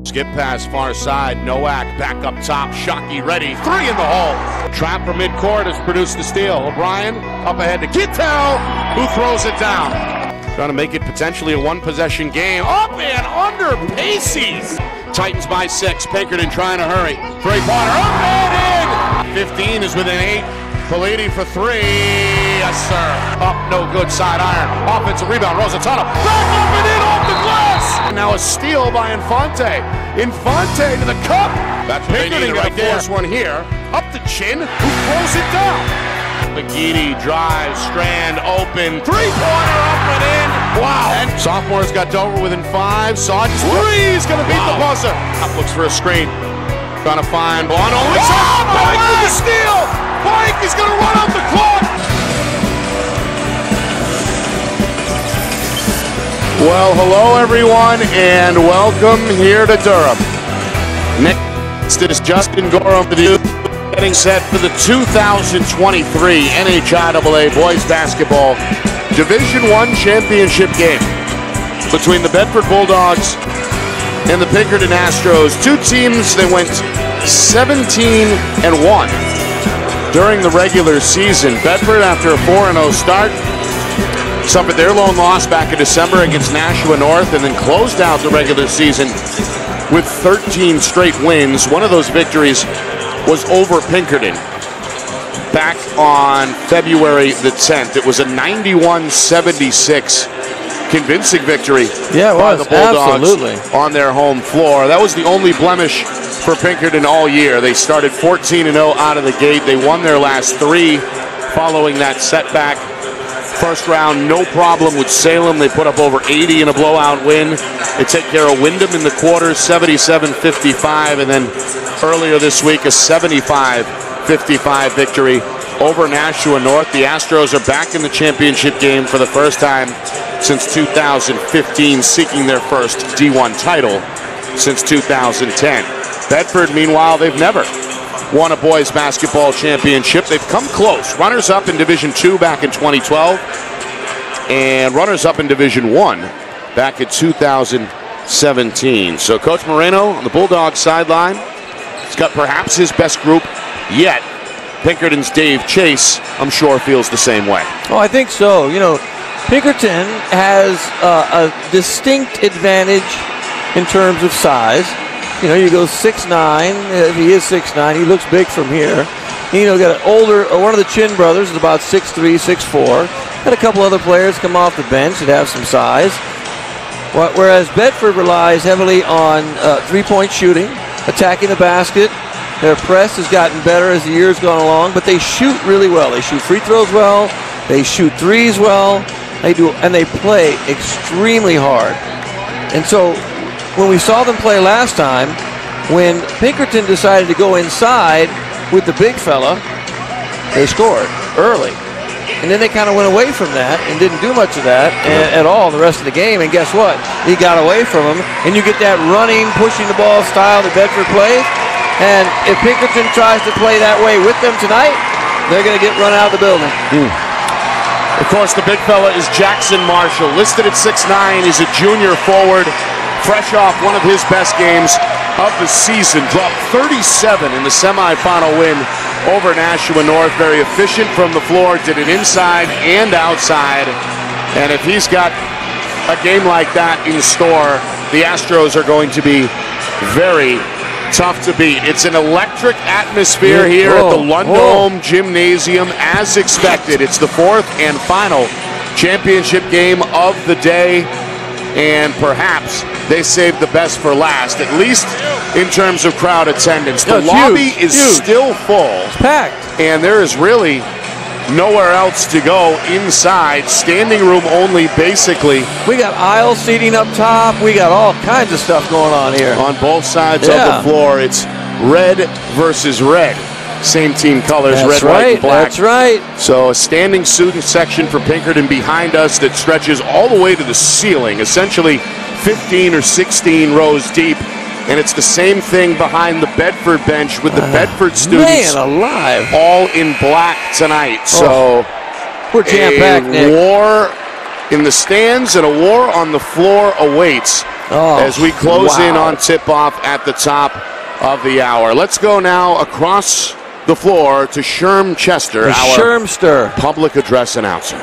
Skip pass far side, Nowak back up top, Shockey ready, 3 in the hole. Trap from midcourt has produced the steal. O'Brien up ahead to Kittel, who throws it down. Trying to make it potentially a one-possession game. Up and under Pacey's. Titans by 6, Pinkerton trying to hurry. Three-pointer up and in! 15 is within 8. Politi for 3. Yes, sir. Up, no good, side iron. Offensive rebound, Rosatano. Back up and in off the glass! Now a steal by Infante. Infante to the cup. That's Pinkerton right there. Force one here. Up the chin. Who throws it down? McGeady drives, Strand open. Three-pointer up and in. Wow. And sophomores got Dover within 5. Sawd's 3 is going to beat the buzzer. Up looks for a screen. Trying to find Bono. It's up. Pike with the steal. Pike is going to run out the clock. Well, hello everyone, and welcome here to Durham. Next is Justin Gorham with you, getting set for the 2023 NHIAA Boys Basketball Division I Championship game between the Bedford Bulldogs and the Pinkerton Astros. Two teams that went 17-1 during the regular season. Bedford, after a 4-0 start, suffered their lone loss back in December against Nashua North, and then closed out the regular season with 13 straight wins. One of those victories was over Pinkerton back on February the 10th. It was a 91-76 convincing victory by the Bulldogs on their home floor. That was the only blemish for Pinkerton all year. They started 14-0 out of the gate. They won their last 3 following that setback. First round, no problem with Salem. They put up over 80 in a blowout win. They take care of Wyndham in the quarters, 77-55, and then earlier this week, a 75-55 victory over Nashua North. The Astros are back in the championship game for the first time since 2015, seeking their first D1 title since 2010. Bedford, meanwhile, they've never won a boys basketball championship. They've come close. Runners-up in Division II back in 2012, and runners-up in Division I back in 2017. So Coach Moreno on the Bulldogs sideline, he's got perhaps his best group yet. Pinkerton's Dave Chase, I'm sure, feels the same way. Oh, I think so. You know, Pinkerton has a distinct advantage in terms of size. You know, you go 6'9", he is 6'9", he looks big from here. You know, got an older, one of the Chin brothers is about 6'3", 6'4". Got a couple other players come off the bench that have some size. Whereas Bedford relies heavily on three-point shooting, attacking the basket. Their press has gotten better as the year's gone along, but they shoot really well. They shoot free throws well, they shoot threes well, they do, and they play extremely hard. And so when we saw them play last time, when Pinkerton decided to go inside with the big fella, they scored early. And then they kind of went away from that and didn't do much of that at all the rest of the game. And guess what? He got away from them. And you get that running, pushing the ball style that Bedford plays. And if Pinkerton tries to play that way with them tonight, they're going to get run out of the building. Of course, the big fella is Jackson Marshall. Listed at 6'9", he's a junior forward. Fresh off one of his best games of the season. Dropped 37 in the semifinal win over Nashua North. Very efficient from the floor. Did it inside and outside. And if he's got a game like that in store, the Astros are going to be very tough to beat. It's an electric atmosphere here at the Lundholm Gymnasium, as expected. It's the 4th and final championship game of the day. And perhaps they saved the best for last, at least in terms of crowd attendance. The lobby is still full. It's packed. And there is really nowhere else to go inside. Standing room only, basically. We got aisle seating up top. We got all kinds of stuff going on here. On both sides of the floor, it's red versus red. Same team colors, red, white, and black. That's right. So a standing section for Pinkerton behind us that stretches all the way to the ceiling, essentially 15 or 16 rows deep. And it's the same thing behind the Bedford bench with the Bedford students all in black tonight. So we're jam-packed, Nick. War in the stands and a war on the floor awaits as we close in on tip-off at the top of the hour. Let's go now across the floor to Sherm Chester, our Shermster public address announcer.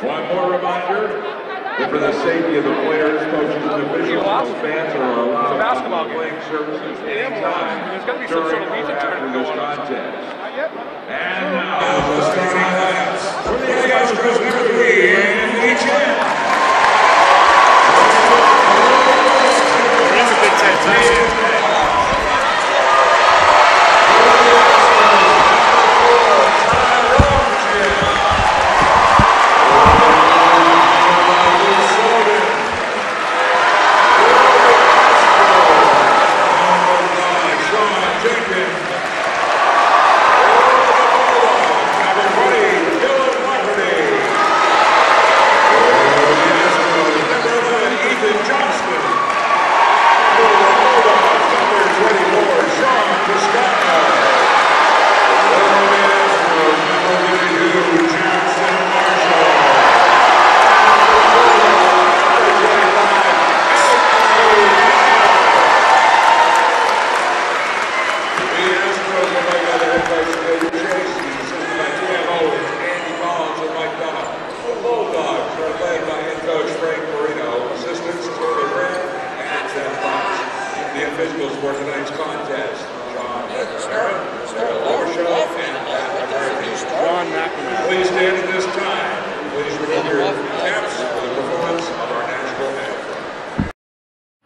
One more reminder that for the safety of the players, coaches, and officials, fans are allowed basketball playing services anytime during or after this contest. And now, the starting lineups from the Astros number 3 and NHIAA. Please stand at this time. Please remove your caps for the performance of our national anthem.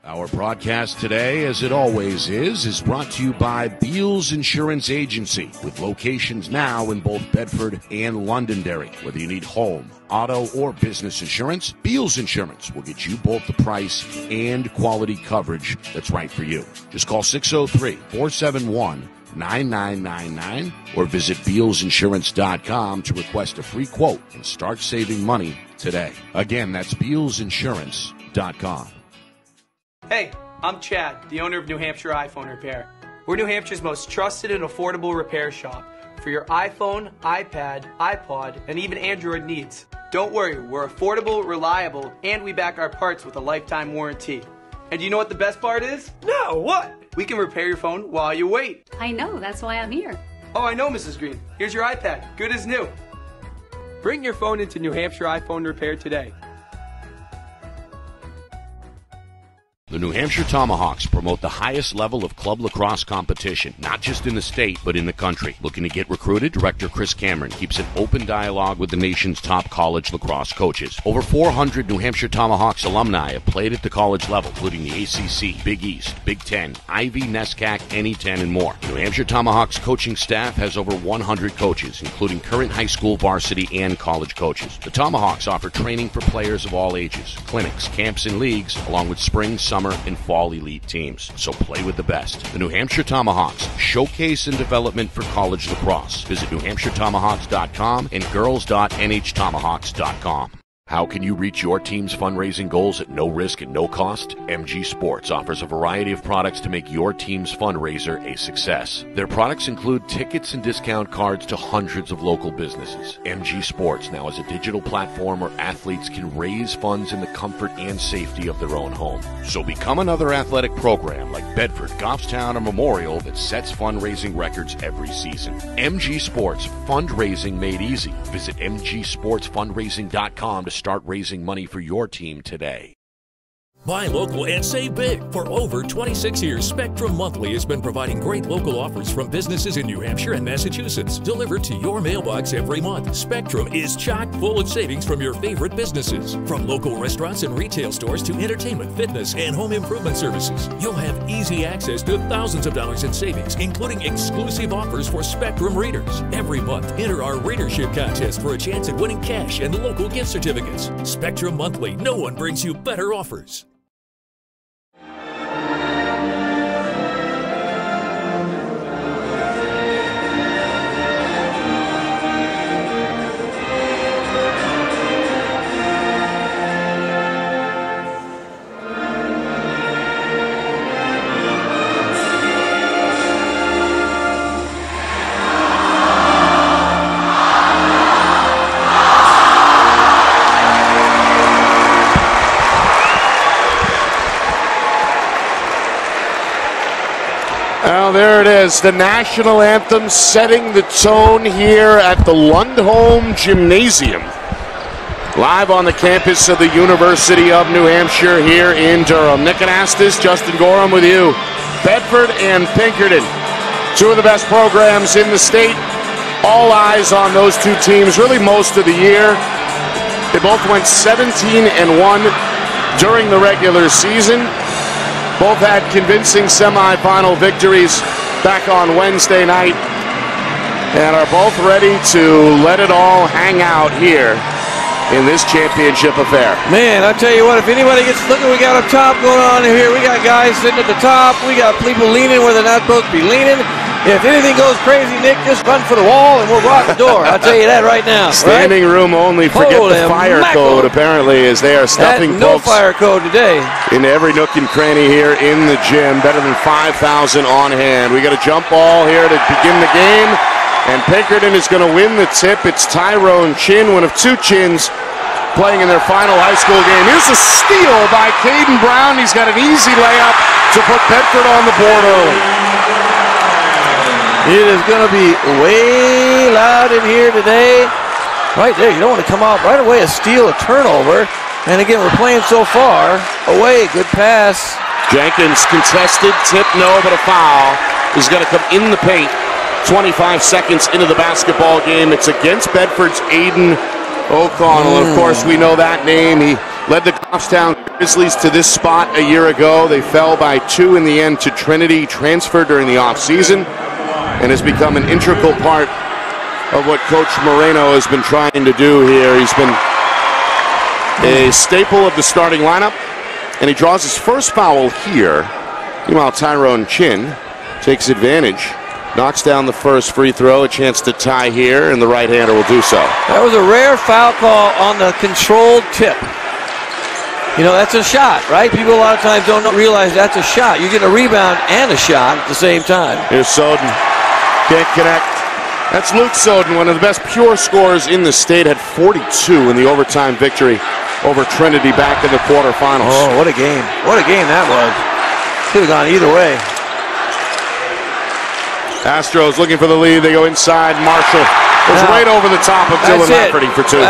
Our broadcast today, as it always is brought to you by Beals Insurance Agency, with locations now in both Bedford and Londonderry. Whether you need home, auto, or business insurance, Beals Insurance will get you both the price and quality coverage that's right for you. Just call 603-471-9999 or visit BealsInsurance.com to request a free quote and start saving money today. Again, that's BealsInsurance.com. Hey, I'm Chad, the owner of New Hampshire iPhone Repair. We're New Hampshire's most trusted and affordable repair shop for your iPhone, iPad, iPod, and even Android needs. Don't worry, we're affordable, reliable, and we back our parts with a lifetime warranty. And you know what the best part is? No, what? We can repair your phone while you wait. I know, that's why I'm here. Oh, I know, Mrs. Green. Here's your iPad, good as new. Bring your phone into New Hampshire iPhone Repair today. The New Hampshire Tomahawks promote the highest level of club lacrosse competition, not just in the state, but in the country. Looking to get recruited? Director Chris Cameron keeps an open dialogue with the nation's top college lacrosse coaches. Over 400 New Hampshire Tomahawks alumni have played at the college level, including the ACC, Big East, Big Ten, Ivy, NESCAC, NE10, and more. The New Hampshire Tomahawks coaching staff has over 100 coaches, including current high school varsity and college coaches. The Tomahawks offer training for players of all ages, clinics, camps, and leagues, along with spring, summer, and fall elite teams. So play with the best. The New Hampshire Tomahawks, showcase and development for college lacrosse. Visit NewHampshireTomahawks.com and girls.nhtomahawks.com. How can you reach your team's fundraising goals at no risk and no cost? MG Sports offers a variety of products to make your team's fundraiser a success. Their products include tickets and discount cards to hundreds of local businesses. MG Sports now has a digital platform where athletes can raise funds in the comfort and safety of their own home. So become another athletic program like Bedford, Goffstown, or Memorial that sets fundraising records every season. MG Sports, fundraising made easy. Visit mgsportsfundraising.com to start raising money for your team today. Buy local and save big. For over 26 years, Spectrum Monthly has been providing great local offers from businesses in New Hampshire and Massachusetts, delivered to your mailbox every month. Spectrum is chock full of savings from your favorite businesses. From local restaurants and retail stores to entertainment, fitness, and home improvement services. You'll have easy access to thousands of dollars in savings, including exclusive offers for Spectrum readers. Every month, enter our readership contest for a chance at winning cash and local gift certificates. Spectrum Monthly. No one brings you better offers. Well, there it is, the national anthem setting the tone here at the Lundholm Gymnasium. Live on the campus of the University of New Hampshire here in Durham. Nick Anastas, Justin Gorham with you. Bedford and Pinkerton, two of the best programs in the state. All eyes on those two teams really most of the year. They both went 17-1 during the regular season. Both had convincing semifinal victories back on Wednesday night and are both ready to let it all hang out here in this championship affair. Man, I tell you what, if anybody gets looking, we got up top going on here. We got guys sitting at the top. We got people leaning where they're not supposed to be leaning. If anything goes crazy, Nick, just run for the wall and we'll go out the door. I'll tell you that right now. Standing room only. Forget the fire code, apparently, as they are stuffing no folks fire code today into every nook and cranny here in the gym. Better than 5,000 on hand. We got a jump ball here to begin the game, and Pinkerton is going to win the tip. It's Tyrone Chin, one of two Chins playing in their final high school game. Here's a steal by Caden Brown. He's got an easy layup to put Bedford on the board early. It is going to be way loud in here today. Right there, you don't want to come out right away, a steal, a turnover. And again, we're playing so far away. Good pass. Jenkins contested, tip no, but a foul is going to come in the paint. 25 seconds into the basketball game. It's against Bedford's Aiden O'Connell. And of course, we know that name. He led the Goffstown Grizzlies to this spot a year ago. They fell by 2 in the end to Trinity, transferred during the offseason, and has become an integral part of what Coach Moreno has been trying to do here. He's been a staple of the starting lineup, and he draws his first foul here. Meanwhile, Tyrone Chin takes advantage, knocks down the first free throw, a chance to tie here, and the right-hander will do so. That was a rare foul call on the controlled tip. You know, that's a shot, right? People a lot of times don't realize that's a shot. You get a rebound and a shot at the same time. Here's Soden. Can't connect. That's Luke Soden, one of the best pure scorers in the state, had 42 in the overtime victory over Trinity back in the quarterfinals. Oh, what a game. What a game that was. Could have gone either way. Astros looking for the lead. They go inside. Marshall goes right over the top of Dylan Lafferty for 2.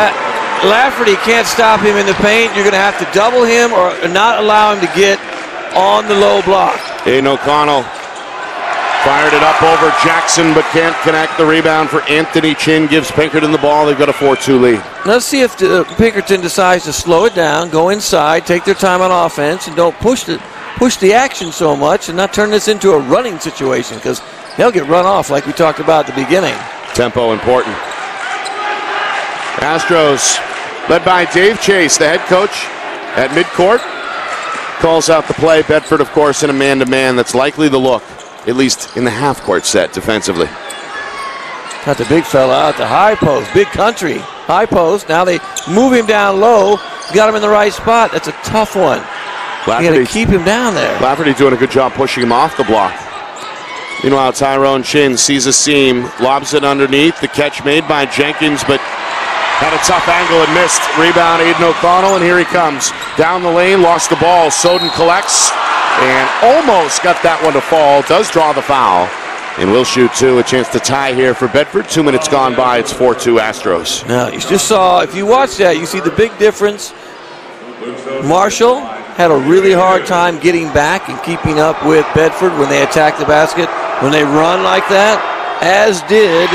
Lafferty can't stop him in the paint. You're going to have to double him or not allow him to get on the low block. Aiden O'Connell fired it up over Jackson, but can't connect. The rebound for Anthony Chin gives Pinkerton the ball. They've got a 4-2 lead. Let's see if Pinkerton decides to slow it down, go inside, take their time on offense, and don't push the action so much and not turn this into a running situation, because they'll get run off like we talked about at the beginning. Tempo important. Astros, led by Dave Chase, the head coach at midcourt, calls out the play. Bedford, of course, in a man-to-man. That's likely the look, at least in the half-court set defensively. Got the big fella out the high post. Big country. High post. Now they move him down low. Got him in the right spot. That's a tough one. You got to keep him down there. Lafferty doing a good job pushing him off the block. Meanwhile, Tyrone Chin sees a seam, lobs it underneath. The catch made by Jenkins, but had a tough angle and missed. Rebound, Aiden O'Connell, and here he comes. Down the lane, lost the ball. Soden collects and almost got that one to fall. Does draw the foul and will shoot 2. A chance to tie here for Bedford. 2 minutes gone by. It's 4-2 Astros. Now, you just saw, if you watch that, you see the big difference. Marshall had a really hard time getting back and keeping up with Bedford when they attack the basket, when they run like that, as did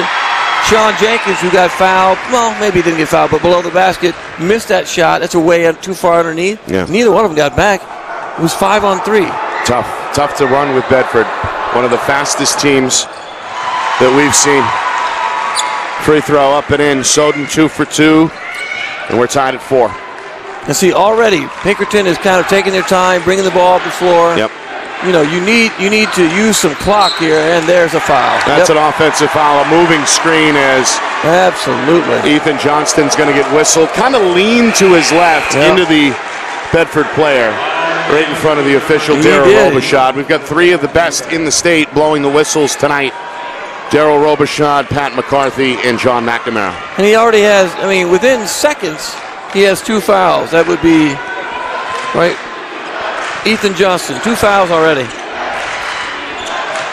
Sean Jenkins, who got fouled. Well, maybe he didn't get fouled, but below the basket, missed that shot. That's a way too far underneath. Yeah. Neither one of them got back. It was 5-on-3. Tough to run with Bedford. One of the fastest teams that we've seen. Free throw up and in. Soden 2 for 2, and we're tied at 4. And see, already Pinkerton is kind of taking their time, bringing the ball up the floor. Yep. You know, you need to use some clock here, and there's a foul. That's an offensive foul, a moving screen as absolutely Ethan Johnston's going to get whistled. Kind of leaned to his left into the Bedford player, right in front of the official, Daryl Robichaud. We've got 3 of the best in the state blowing the whistles tonight. Daryl Robichaud, Pat McCarthy, and John McNamara. And he already has, I mean, within seconds, he has 2 fouls. That would be, right, Ethan Johnston, 2 fouls already.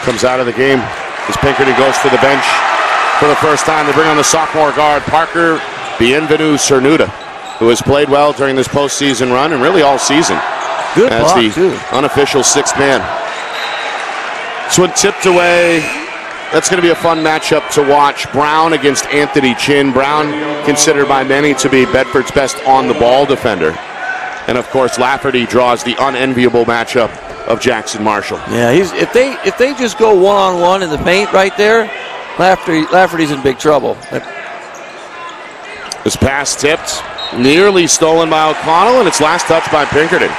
Comes out of the game as Pinkerton goes to the bench for the first time. They bring on the sophomore guard, Parker Bienvenu Cernuda, who has played well during this postseason run and really all season. Good as block, the too. Unofficial 6th man. This one tipped away. That's going to be a fun matchup to watch. Brown against Anthony Chin. Brown considered by many to be Bedford's best on-the-ball defender. And, of course, Lafferty draws the unenviable matchup of Jackson Marshall. Yeah, if they just go one-on-one in the paint right there, Lafferty's in big trouble. This pass tipped, nearly stolen by O'Connell, and it's last touched by Pinkerton.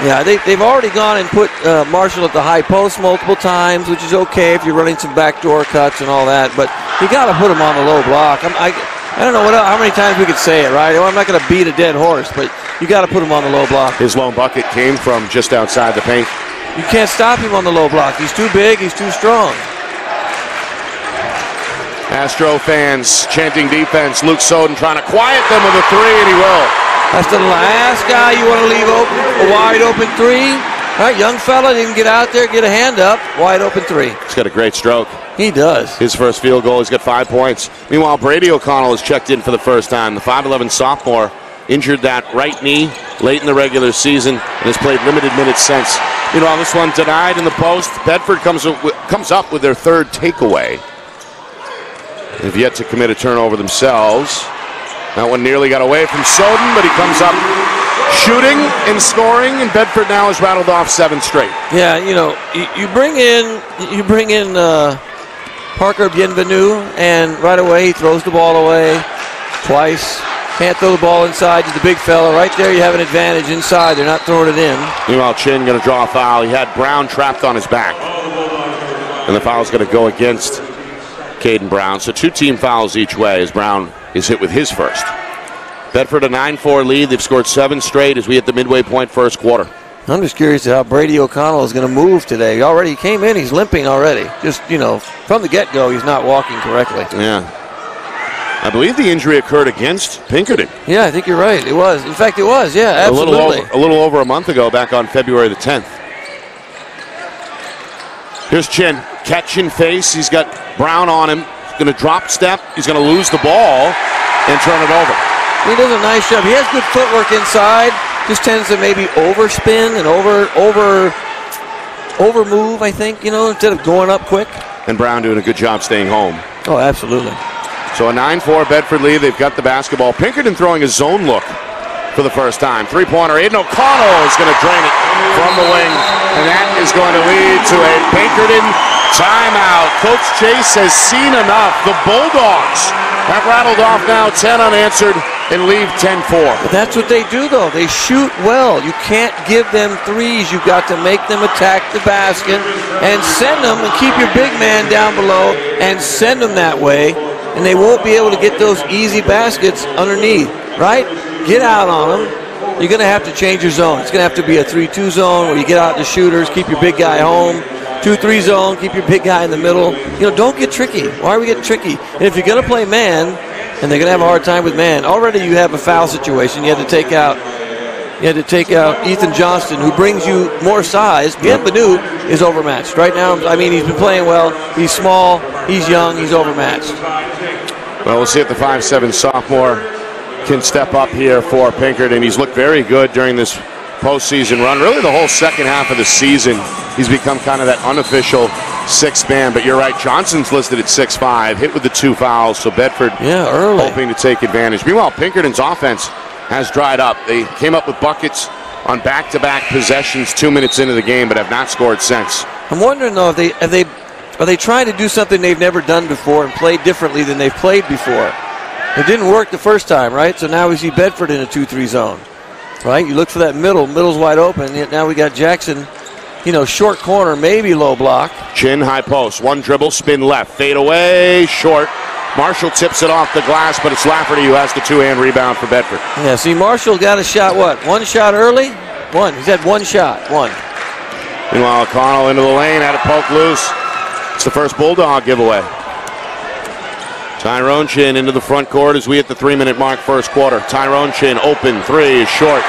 Yeah, they've already gone and put Marshall at the high post multiple times, which is okay if you're running some backdoor cuts and all that, but you got to put him on the low block. I don't know how many times we could say it, right? I'm not going to beat a dead horse, but you got to put him on the low block. His lone bucket came from just outside the paint. You can't stop him on the low block. He's too big. He's too strong. Astro fans chanting defense. Luke Soden trying to quiet them with a 3, and he will. That's the last guy you want to leave open. A wide open 3. All right, young fella didn't get out there, get a hand up. Wide open 3. He's got a great stroke. He does. His first field goal, he's got 5 points. Meanwhile, Brady O'Connell has checked in for the first time. The 5'11 sophomore injured that right knee late in the regular season and has played limited minutes since. Meanwhile, this one denied in the post. Bedford comes up with their 3rd takeaway. They've yet to commit a turnover themselves. That one nearly got away from Soden, but he comes up shooting and scoring, and Bedford now has rattled off 7 straight. Yeah, you know, you bring in Parker Bienvenu, and right away he throws the ball away twice. Can't throw the ball inside to the big fella. Right there you have an advantage inside. They're not throwing it in. Meanwhile, Chin going to draw a foul. He had Brown trapped on his back. And the foul's going to go against Caden Brown. So 2 team fouls each way as Brown is hit with his first. Bedford a 9-4 lead. They've scored 7 straight as we hit the midway point first quarter. I'm just curious how Brady O'Connell is going to move today. He came in, he's limping already. Just, you know, from the get-go, he's not walking correctly. Yeah. I believe the injury occurred against Pinkerton. Yeah, I think you're right. It was. In fact, it was. Yeah, absolutely. A little over a month ago, back on February the 10th. Here's Chin. Catch in face. He's got Brown on him. He's going to drop step. He's going to lose the ball and turn it over. He does a nice job. He has good footwork inside. Just tends to maybe overspin and over move, I think, you know, instead of going up quick. And Brown doing a good job staying home. Oh, absolutely. So a 9-4 Bedford lead. They've got the basketball. Pinkerton throwing a zone look for the first time. 3-pointer. Aiden O'Connell is going to drain it from the wing. And that is going to lead to a Pinkerton timeout. Coach Chase has seen enough. The Bulldogs have rattled off now 10 unanswered and leave 10-4. But that's what they do, though. They shoot well. You can't give them threes. You've got to make them attack the basket and send them and keep your big man down below and send them that way. And they won't be able to get those easy baskets underneath, right? Get out on them. You're going to have to change your zone. It's going to have to be a 3-2 zone where you get out the shooters, keep your big guy home. 2-3 zone, keep your big guy in the middle. You know, don't get tricky. Why are we getting tricky? And if you're going to play man, and they're going to have a hard time with man, already you have a foul situation. You had to take out Ethan Johnston, who brings you more size. Bienvenu is overmatched. Right now, I mean, he's been playing well. He's small. He's young. He's overmatched. Well, we'll see if the 5'7 sophomore can step up here for Pinkerton. He's looked very good during this postseason run. Really, the whole second half of the season, he's become kind of that unofficial sixth man. But you're right, Johnson's listed at 6'5", hit with the 2 fouls. So Bedford early, hoping to take advantage. Meanwhile, Pinkerton's offense has dried up. They came up with buckets on back-to-back possessions 2 minutes into the game, but have not scored since. I'm wondering, though, are they trying to do something they've never done before and play differently than they've played before? It didn't work the first time, right? So now we see Bedford in a 2-3 zone, right? You look for that middle's wide open. Now we got Jackson, short corner, maybe low block. Chin, high post, one dribble, spin left, fade away, short. Marshall tips it off the glass, but it's Lafferty who has the two-hand rebound for Bedford. Yeah, see, Marshall got a shot, one shot early? One. He's had one shot. Meanwhile, O'Connell into the lane, had it poked loose. It's the first Bulldog giveaway. Tyrone Chin into the front court as we hit the 3-minute mark first quarter. Tyrone Chin open, 3 is short.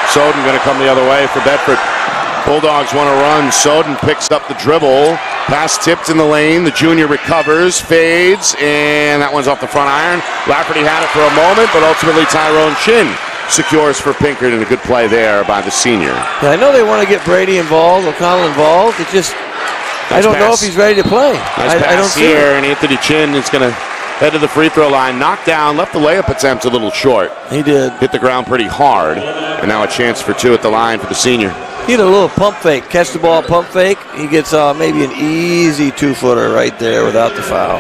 Soden going to come the other way for Bedford. Bulldogs want to run. Soden picks up the dribble. Pass tipped in the lane. The junior recovers, fades, and that one's off the front iron. Lafferty had it for a moment, but ultimately Tyrone Chin secures for Pinkerton. A good play there by the senior. Yeah, I know they want to get Brady involved, O'Connell involved. It's just, I don't know if he's ready to play. Nice pass I don't see here, and Anthony Chin is going to head to the free throw line. Knocked down, left the layup attempt a little short. He did. Hit the ground pretty hard, and now a chance for 2 at the line for the senior. He had a little pump fake, catch the ball, pump fake. He gets maybe an easy 2-footer right there without the foul.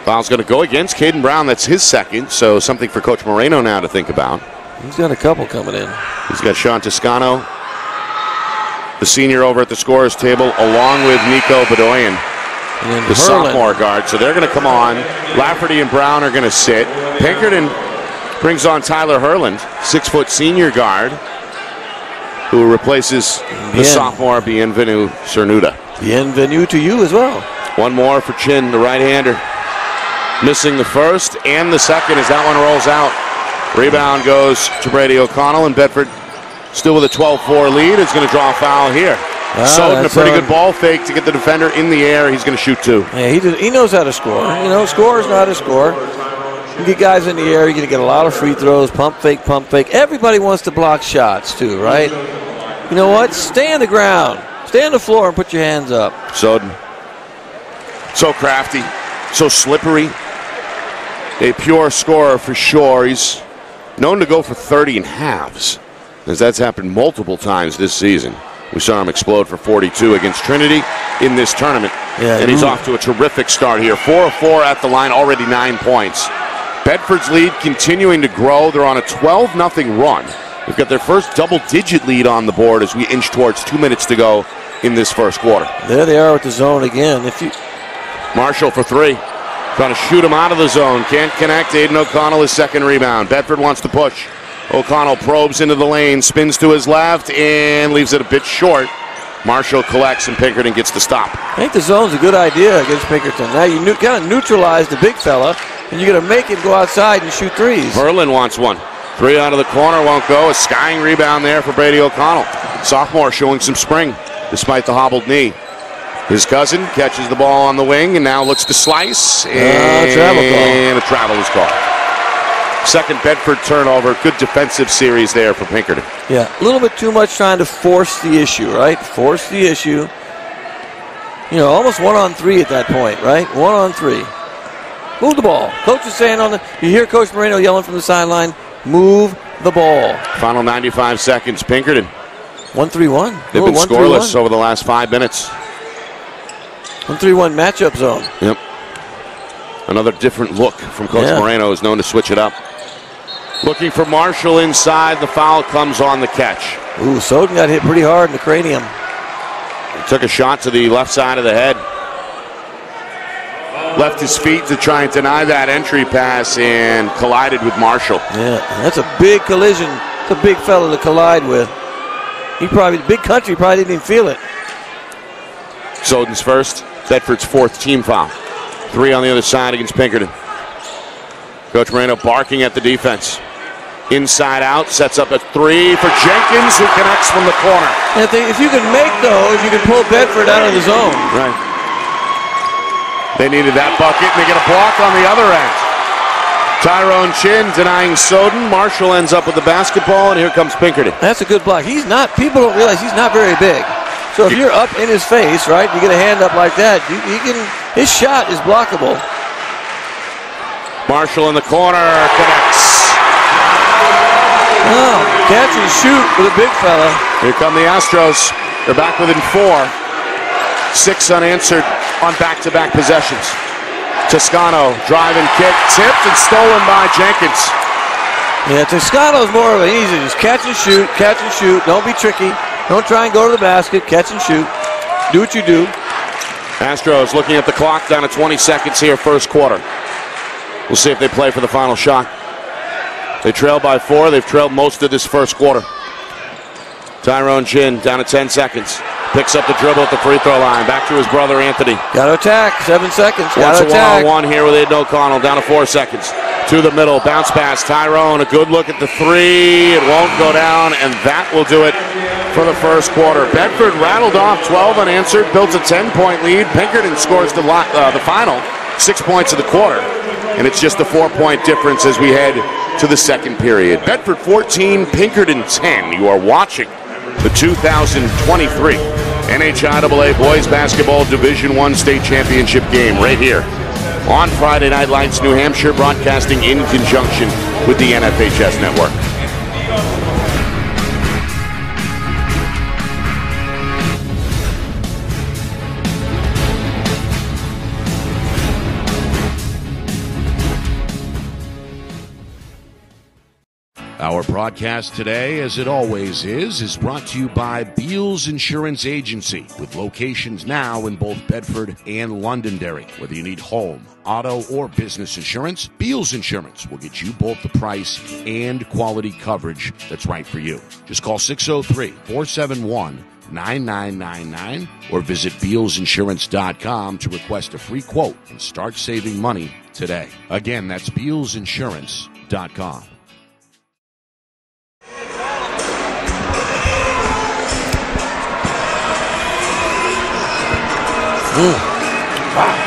Foul's going to go against Caden Brown. That's his second, so something for Coach Moreno now to think about. He's got a couple coming in. He's got Sean Toscano, the senior, over at the scorer's table, along with Nico Bedoyan, the sophomore guard. So they're going to come on. Lafferty and Brown are going to sit. Pinkerton brings on Tyler Herland, 6-foot senior guard, who replaces the sophomore Bienvenu Cernuda. Bienvenu to you as well. One more for Chin, the right-hander. Missing the first and the second as that one rolls out. Rebound goes to Brady O'Connell, and Bedford still with a 12-4 lead. Is going to draw a foul here. Soden, a pretty good ball fake to get the defender in the air. He's going to shoot 2. Yeah, he knows how to score. Scorer's not a score. You get guys in the air, you're going to get a lot of free throws, pump fake, pump fake. Everybody wants to block shots too, right? You know what? Stay on the ground. Stay on the floor and put your hands up. Soden, so crafty, so slippery. A pure scorer for sure. He's known to go for 30 in halves, as that's happened multiple times this season. We saw him explode for 42 against Trinity in this tournament. Yeah, and he's off to a terrific start here. 4 of 4 at the line, already 9 points. Bedford's lead continuing to grow. They're on a 12-0 run. They've got their first double-digit lead on the board as we inch towards 2 minutes to go in this first quarter. There they are with the zone again. Marshall for 3. Trying to shoot him out of the zone. Can't connect. Aiden O'Connell, his second rebound. Bedford wants to push. O'Connell probes into the lane, spins to his left, and leaves it a bit short. Marshall collects, and Pinkerton gets the stop. I think the zone's a good idea against Pinkerton. Now you kind of neutralize the big fella, and you're going to make him go outside and shoot threes. Merlin wants one. 3 out of the corner, won't go. A skying rebound there for Brady O'Connell. Sophomore showing some spring despite the hobbled knee. His cousin catches the ball on the wing and now looks to slice. And a travel is called. Second Bedford turnover. Good defensive series there for Pinkerton. Yeah, a little bit too much trying to force the issue, right? Force the issue. Almost 1-on-3 at that point, right? 1-on-3. Move the ball. Coach is saying you hear Coach Moreno yelling from the sideline, move the ball. Final 95 seconds. Pinkerton. 1-3-1. They've been scoreless over the last 5 minutes. 1-3-1 matchup zone. Yep. Another different look from Coach Moreno, who's known to switch it up. Looking for Marshall inside. The foul comes on the catch. Ooh, Soden got hit pretty hard in the cranium. He took a shot to the left side of the head. Left his feet to try and deny that entry pass and collided with Marshall. Yeah, that's a big collision. It's a big fella to collide with. The big country probably didn't even feel it. Soden's first, Bedford's 4th team foul. 3 on the other side against Pinkerton. Coach Moreno barking at the defense. Inside out, sets up a 3 for Jenkins, who connects from the corner. And if you can make those, you can pull Bedford out of the zone. Right. They needed that bucket, and they get a block on the other end. Tyrone Chin denying Soden. Marshall ends up with the basketball, and here comes Pinkerton. That's a good block. People don't realize he's not very big. So if you're up in his face, right, you get a hand up like that, his shot is blockable. Marshall in the corner, connects. Oh, catch and shoot for the big fella. Here come the Astros. They're back within 4. 6 unanswered on back-to-back possessions. Toscano, drive and kick, tipped and stolen by Jenkins. Yeah, Toscano's more of an easy, just catch and shoot, don't be tricky. Don't try and go to the basket, catch and shoot. Do what you do. Astros looking at the clock, down to 20 seconds here, first quarter. We'll see if they play for the final shot. They trail by 4. They've trailed most of this first quarter. Tyrone Chin down to 10 seconds. Picks up the dribble at the free throw line. Back to his brother Anthony. Got to attack. 7 seconds. Wants a one-on-one here with Aiden O'Connell. Down to 4 seconds. To the middle. Bounce pass. Tyrone. A good look at the 3. It won't go down, and that will do it for the first quarter. Bedford rattled off 12 unanswered. Built a 10-point lead. Pinkerton scores the final 6 points of the quarter. And it's just a 4-point difference as we head to the second period. Bedford 14, Pinkerton 10. You are watching the 2023 NHIAA Boys Basketball Division I State Championship game right here on Friday Night Lights, New Hampshire, broadcasting in conjunction with the NFHS Network. Our broadcast today, as it always is brought to you by Beals Insurance Agency, with locations now in both Bedford and Londonderry. Whether you need home, auto, or business insurance, Beals Insurance will get you both the price and quality coverage that's right for you. Just call 603-471-9999 or visit BealsInsurance.com to request a free quote and start saving money today. Again, that's BealsInsurance.com.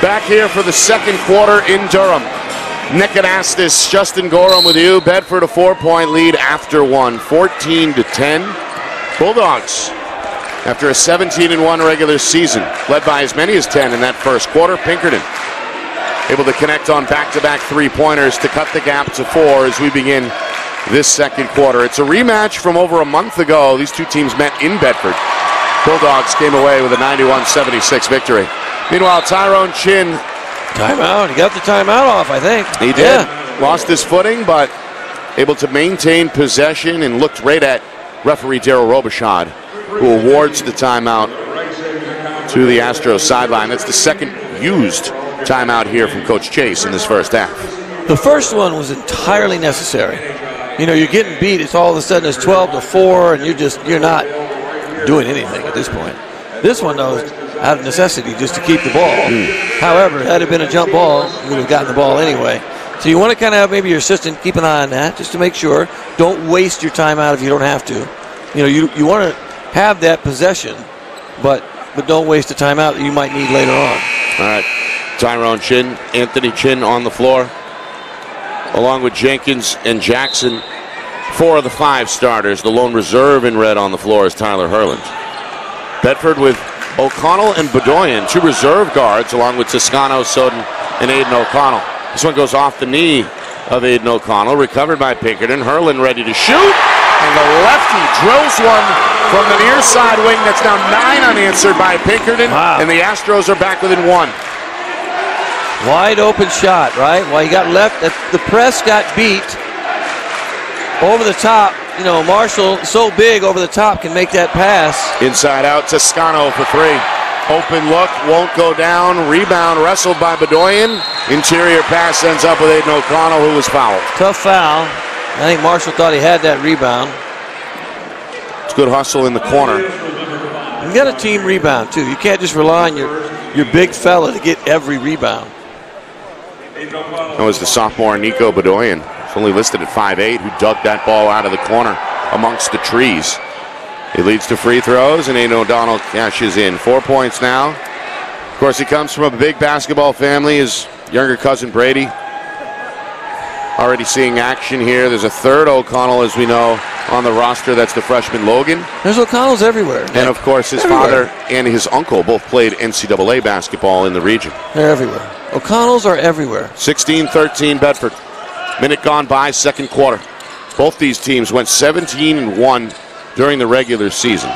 Back here for the second quarter in Durham. Nick Anastas, Justin Gorham with you. Bedford a 4-point lead after 1, 14-10. Bulldogs, after a 17-1 regular season, led by as many as 10 in that first quarter. Pinkerton able to connect on back-to-back three-pointers to cut the gap to 4 as we begin this second quarter. It's a rematch from over a month ago. These two teams met in Bedford. Bulldogs came away with a 91-76 victory. Meanwhile, Tyrone Chin. Timeout. He got the timeout off, I think. He did. Yeah. Lost his footing, but able to maintain possession and looked right at referee Daryl Robichaud, who awards the timeout to the Astros sideline. That's the second used timeout here from Coach Chase in this first half. The first one was entirely necessary. You know, you're getting beat. It's all of a sudden it's 12-4, and you're not doing anything at this point. This one, though, is out of necessity just to keep the ball. However, had it been a jump ball, you would have gotten the ball anyway. So you want to kind of have maybe your assistant keep an eye on that just to make sure. Don't waste your timeout if you don't have to. You know, you want to have that possession, but don't waste the timeout that you might need later on. All right. Tyrone Chin, Anthony Chin on the floor, along with Jenkins and Jackson. 4 of the 5 starters. The lone reserve in red on the floor is Tyler Herland. Bedford with O'Connell and Bedoyan, 2 reserve guards, along with Toscano, Soden, and Aiden O'Connell. This one goes off the knee of Aiden O'Connell, recovered by Pinkerton. Herland ready to shoot, and the lefty drills one from the near side wing. That's now 9 unanswered by Pinkerton, and the Astros are back within 1. Wide open shot, right? Well, he got left. The press got beat over the top. You know, Marshall, so big over the top, can make that pass. Inside out, Toscano for 3. Open look, won't go down. Rebound wrestled by Bedoyan. Interior pass ends up with Aiden O'Connell, who was fouled. Tough foul. I think Marshall thought he had that rebound. It's good hustle in the corner. You got a team rebound, too. You can't just rely on your big fella to get every rebound. That was the sophomore Nico Bedoyan. Only listed at 5'8", who dug that ball out of the corner amongst the trees. It leads to free throws, and Aiden O'Donnell cashes in. 4 points now. Of course, he comes from a big basketball family. His younger cousin Brady already seeing action here. There's a third O'Connell, as we know, on the roster. That's the freshman Logan. There's O'Connells everywhere, Nick. And, of course, his father and his uncle both played NCAA basketball in the region. They're everywhere. O'Connells are everywhere. 16-13 Bedford. Minute gone by, second quarter. Both these teams went 17-1 during the regular season.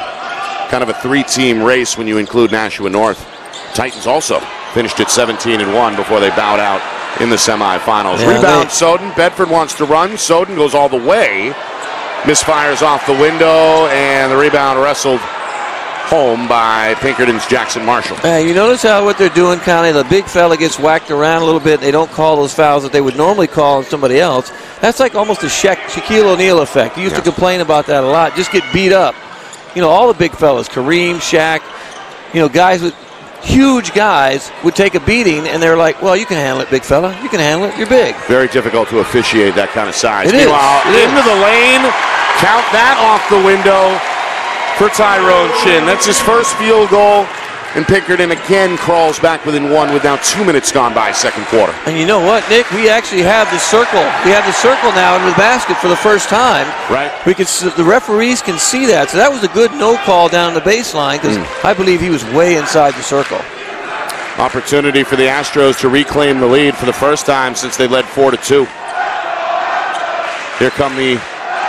Kind of a three-team race when you include Nashua North. Titans also finished at 17-1 before they bowed out in the semifinals. Yeah, Rebound, Soden. Bedford wants to run. Soden goes all the way. Misfires off the window, and the rebound wrestled home by Pinkerton's Jackson Marshall. You notice how what they're doing, Connie, the big fella gets whacked around a little bit. They don't call those fouls that they would normally call on somebody else. That's like almost a Shaquille O'Neal effect. He used to complain about that a lot. Just get beat up. You know, all the big fellas, Kareem, Shaq, you know, guys with huge guys would take a beating, and they're like, well, you can handle it, big fella. You can handle it. You're big. Very difficult to officiate that kind of size. Meanwhile, into the lane. Count that off the window for Tyrone Chin. That's his first field goal. And Pinkerton again crawls back within one with now 2 minutes gone by second quarter. And you know what, Nick? We actually have the circle. We have the circle now in the basket for the first time. Right. The referees can see that. So that was a good no call down the baseline because I believe he was way inside the circle. Opportunity for the Astros to reclaim the lead for the first time since they led 4-2. Here come the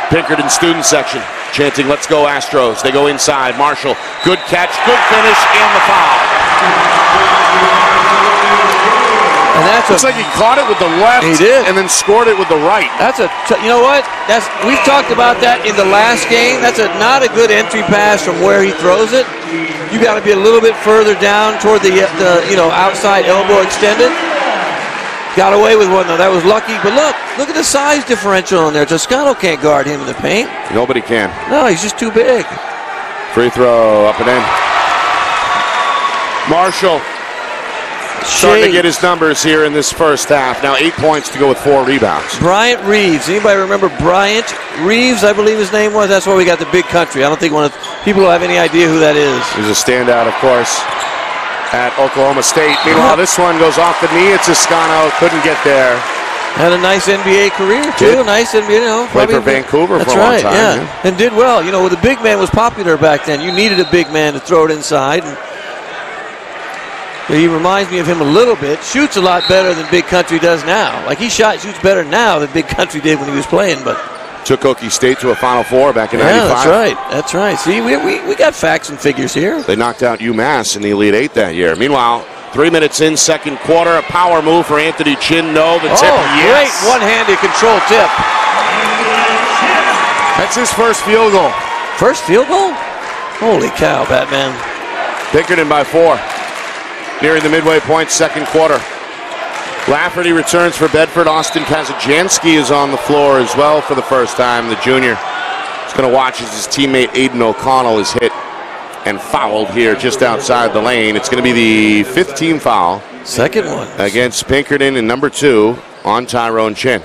Pinkerton student section chanting, "Let's go Astros." They go inside. Marshall, good catch, good finish, and the foul. And that's looks like he caught it with the left. He did. And then scored it with the right. You know what? We've talked about that in the last game. That's not a good entry pass from where he throws it. You got to be a little bit further down toward the outside elbow extended. Got away with one, though. That was lucky. But look at the size differential in there. Toscano can't guard him in the paint. Nobody can. No, he's just too big. Free throw, up and in. Marshall starting to get his numbers here in this first half. Now 8 points to go with 4 rebounds. Bryant Reeves. Anybody remember Bryant Reeves, I believe his name was? That's why we got the big country. I don't think people will have any idea who that is. He's a standout, of course, at Oklahoma State. Meanwhile, this one goes off the knee. It's Toscano. Couldn't get there. Had a nice NBA career, too. Did. Nice NBA, Played for Vancouver for a long time. Yeah. And did well. You know, the big man was popular back then. You needed a big man to throw it inside. And he reminds me of him a little bit. Shoots a lot better than Big Country does now. Like, shoots better now than Big Country did when he was playing. But took Okie State to a Final Four back in 95. That's right. See, we got facts and figures here. They knocked out UMass in the Elite Eight that year. Meanwhile, 3 minutes in, second quarter, a power move for Anthony Chin. No, the tip, yes. Great one-handed control tip. That's his first field goal. First field goal? Holy cow, Batman. Pinkerton by 4. Nearing the midway point, second quarter. Lafferty returns for Bedford. Austin Kazajanski is on the floor as well for the first time. The junior is going to watch as his teammate Aiden O'Connell is hit and fouled here just outside the lane. It's going to be the 5th team foul. Second one. Against Pinkerton, and number 2 on Tyrone Chin.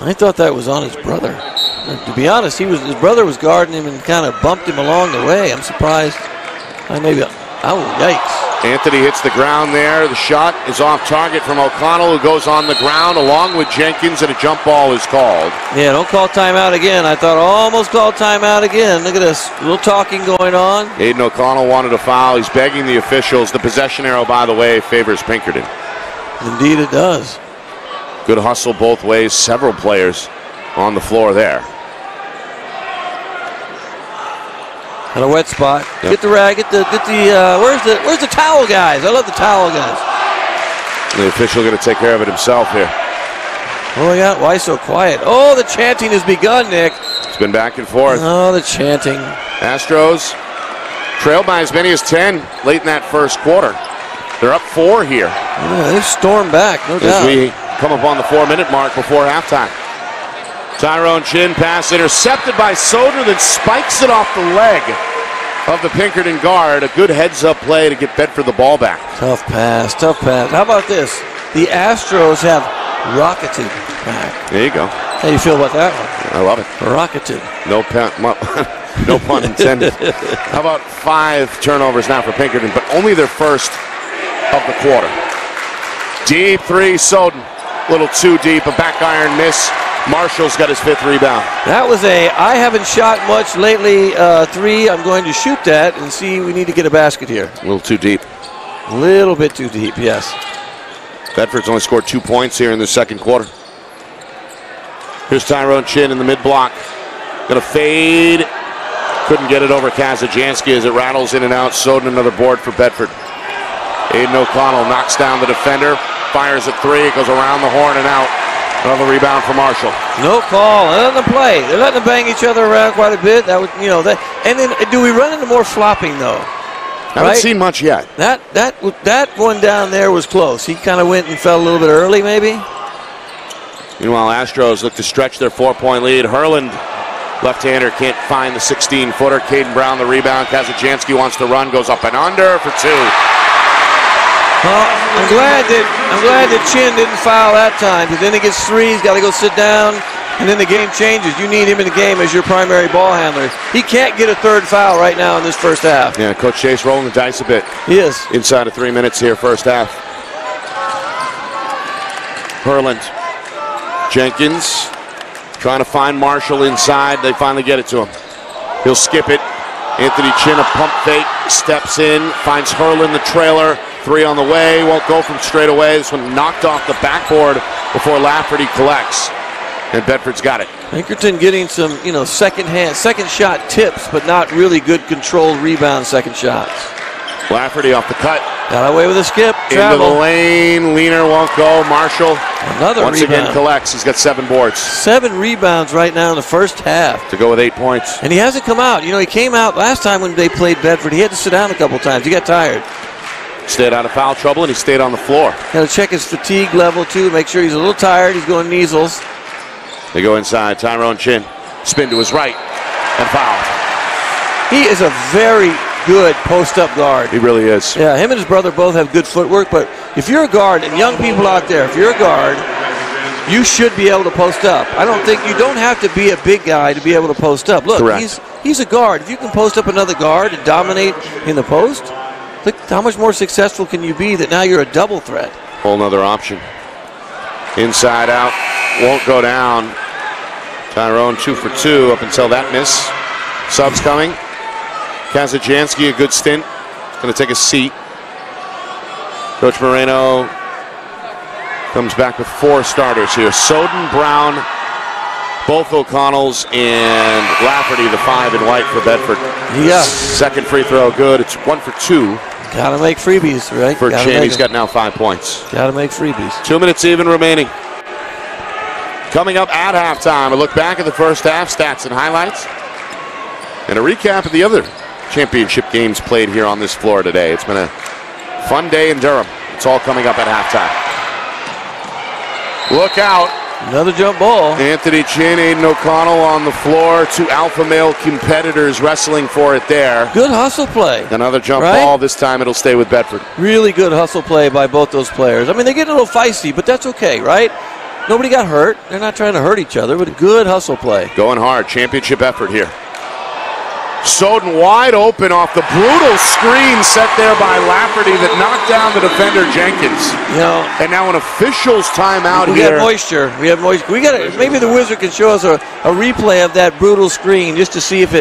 I thought that was on his brother. To be honest, his brother was guarding him and kind of bumped him along the way. I'm surprised. Yikes. Anthony hits the ground there. The shot is off target from O'Connell, who goes on the ground along with Jenkins, and a jump ball is called. Yeah, don't call timeout again. I thought almost called timeout again. Look at this. A little talking going on. Aiden O'Connell wanted a foul. He's begging the officials. The possession arrow, by the way, favors Pinkerton. Indeed it does. Good hustle both ways. Several players on the floor there. At a wet spot. Yep. Get the rag. Where's the towel guys? I love the towel guys. The official going to take care of it himself here. Oh, yeah. Why so quiet? Oh, the chanting has begun, Nick. It's been back and forth. Oh, the chanting. Astros trailed by as many as 10 late in that first quarter. They're up 4 here. Yeah, they've stormed back, no doubt. As we come up on the 4-minute mark before halftime. Tyrone Chin pass intercepted by Soder, that spikes it off the leg of the Pinkerton guard. A good heads-up play to get Bedford the ball back. Tough pass. How about this? The Astros have rocketed back. There you go. How do you feel about that one? I love it. Rocketed. No pun intended. How about 5 turnovers now for Pinkerton, but only their first of the quarter. Deep 3, Soden. Little too deep, a back iron miss Marshall's got his 5th rebound. That was I haven't shot much lately, 3. I'm going to shoot that and see. We need to get a basket here. A little too deep. A little bit too deep, yes. Bedford's only scored 2 points here in the second quarter. Here's Tyrone Chin in the mid-block. Gonna fade. Couldn't get it over Kazajansky as it rattles in and out. Soden another board for Bedford. Aiden O'Connell knocks down the defender. Fires at 3. It goes around the horn and out. Another rebound for Marshall. No call. They're letting them play. They're letting them bang each other around quite a bit. That would, that. And then, do we run into more flopping though? Haven't seen much yet. That one down there was close. He kind of went and fell a little bit early, maybe. Meanwhile, Astros look to stretch their 4-point lead. Hurland, left-hander, can't find the 16-footer. Caden Brown the rebound. Kazajansky wants to run, goes up and under for 2. Well, I'm glad that Chin didn't foul that time, because then he gets 3, he's got to go sit down, and then the game changes. You need him in the game as your primary ball handler. He can't get a 3rd foul right now in this first half. Yeah, Coach Chase rolling the dice a bit. He is. Inside of 3 minutes here, first half. Hurland. Jenkins trying to find Marshall inside. They finally get it to him. He'll skip it. Anthony Chin, a pump fake, steps in, finds Hurland, the trailer. 3 on the way, won't go from straight away. This one knocked off the backboard before Lafferty collects. And Bedford's got it. Pinkerton getting some, second shot tips, but not really good controlled rebound second shots. Lafferty off the cut. Got away with a skip. Travel. Into the lane. Leaner won't go. Marshall another once rebound. Again collects. He's got 7 boards. 7 rebounds right now in the first half. To go with 8 points. And he hasn't come out. He came out last time when they played Bedford. He had to sit down a couple times. He got tired. Stayed out of foul trouble, and he stayed on the floor. Got to check his fatigue level, too. Make sure he's a little tired. He's going measles. They go inside. Tyrone Chin. Spin to his right. And foul. He is a very good post-up guard. He really is. Yeah, him and his brother both have good footwork, but if you're a guard, and young people out there, if you're a guard, you should be able to post up. You don't have to be a big guy to be able to post up. Look, correct. He's a guard. If you can post up another guard and dominate in the post, look how much more successful can you be that now you're a double threat. Whole nother option. Inside out. Won't go down. Tyrone 2 for 2 up until that miss. Subs coming. Kazajansky, a good stint. Going to take a seat. Coach Moreno comes back with 4 starters here. Soden, Brown, both O'Connells, and Lafferty, the 5 in white for Bedford. Yeah. Second free throw, good. It's 1 for 2. Got to make freebies, right? For Chin, he's got now 5 points. Got to make freebies. 2 minutes even remaining. Coming up at halftime, a look back at the first half, stats and highlights, and a recap of the other championship games played here on this floor today. It's been a fun day in Durham. It's all coming up at halftime. Look out. Another jump ball. Anthony Chin, Aiden O'Connell on the floor. 2 alpha male competitors wrestling for it there. Good hustle play. Another jump ball. This time it'll stay with Bedford. Really good hustle play by both those players. They get a little feisty, but that's okay, right? Nobody got hurt. They're not trying to hurt each other, but a good hustle play. Going hard. Championship effort here. Soden wide open off the brutal screen set there by Lafferty that knocked down the defender Jenkins. And now an official's timeout here. We have moisture. We got maybe the Wizard can show us a replay of that brutal screen just to see if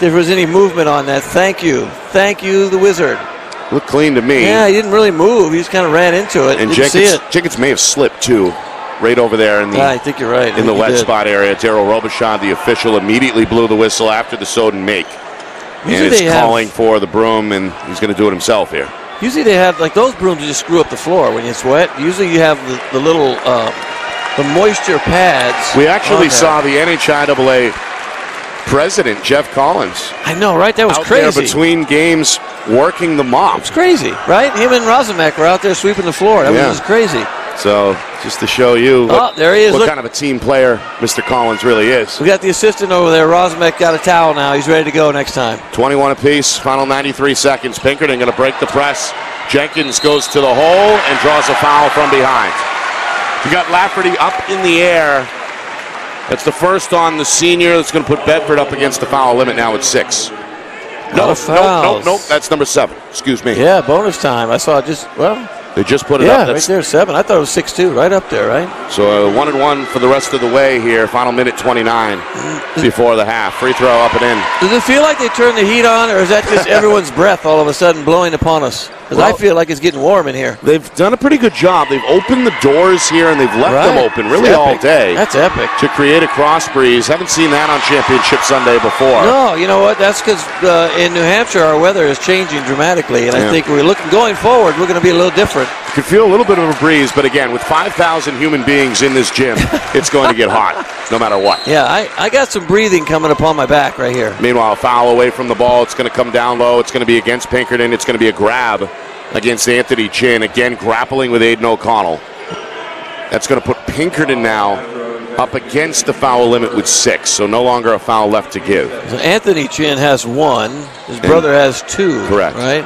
there was any movement on that. Thank you, the Wizard. Looked clean to me. Yeah, he didn't really move. He just kind of ran into it. And Jenkins may have slipped too. Right over there in the I think you're right. In the wet spot area. Daryl Robichaud, the official, immediately blew the whistle after the Soden make. And it's calling for the broom, and he's going to do it himself here. Usually they have, those brooms just screw up the floor when it's wet. Usually you have the little, the moisture pads. We actually saw the NHIAA president, Jeff Collins. I know, right? That was out crazy. There between games working the mop. It's crazy, right? Him and Rosamek were out there sweeping the floor. That was just crazy. So, just to show you there he is. What kind of a team player Mr. Collins really is. We got the assistant over there. Rosamek got a towel now. He's ready to go next time. 21 apiece, final 93 seconds. Pinkerton going to break the press. Jenkins goes to the hole and draws a foul from behind. You got Lafferty up in the air. That's the first on the senior. That's going to put Bedford up against the foul limit now at 6. Nope. That's number 7. Excuse me. Yeah, bonus time. I saw They just put it yeah, up. right there, 7. I thought it was 6-2, right up there, right? So 1-1 for the rest of the way here. Final minute 29 before the half. Free throw up and in. Does it feel like they turned the heat on, or is that just everyone's breath all of a sudden blowing upon us? Because I feel like it's getting warm in here. They've done a pretty good job. They've opened the doors here, and they've left them open really all day. That's epic. To create a cross breeze. Haven't seen that on Championship Sunday before. No, you know what? That's because in New Hampshire, our weather is changing dramatically, and I think we're looking going forward, we're going to be a little different. You can feel a little bit of a breeze, but again, with 5,000 human beings in this gym, it's going to get hot no matter what. Yeah, I got some breathing coming upon my back right here. Meanwhile, foul away from the ball. It's going to come down low. It's going to be against Pinkerton. It's going to be a grab against Anthony Chin. Again, grappling with Aiden O'Connell. That's going to put Pinkerton now up against the foul limit with 6, so no longer a foul left to give. So Anthony Chin has 1. His brother has 2. Correct. Right?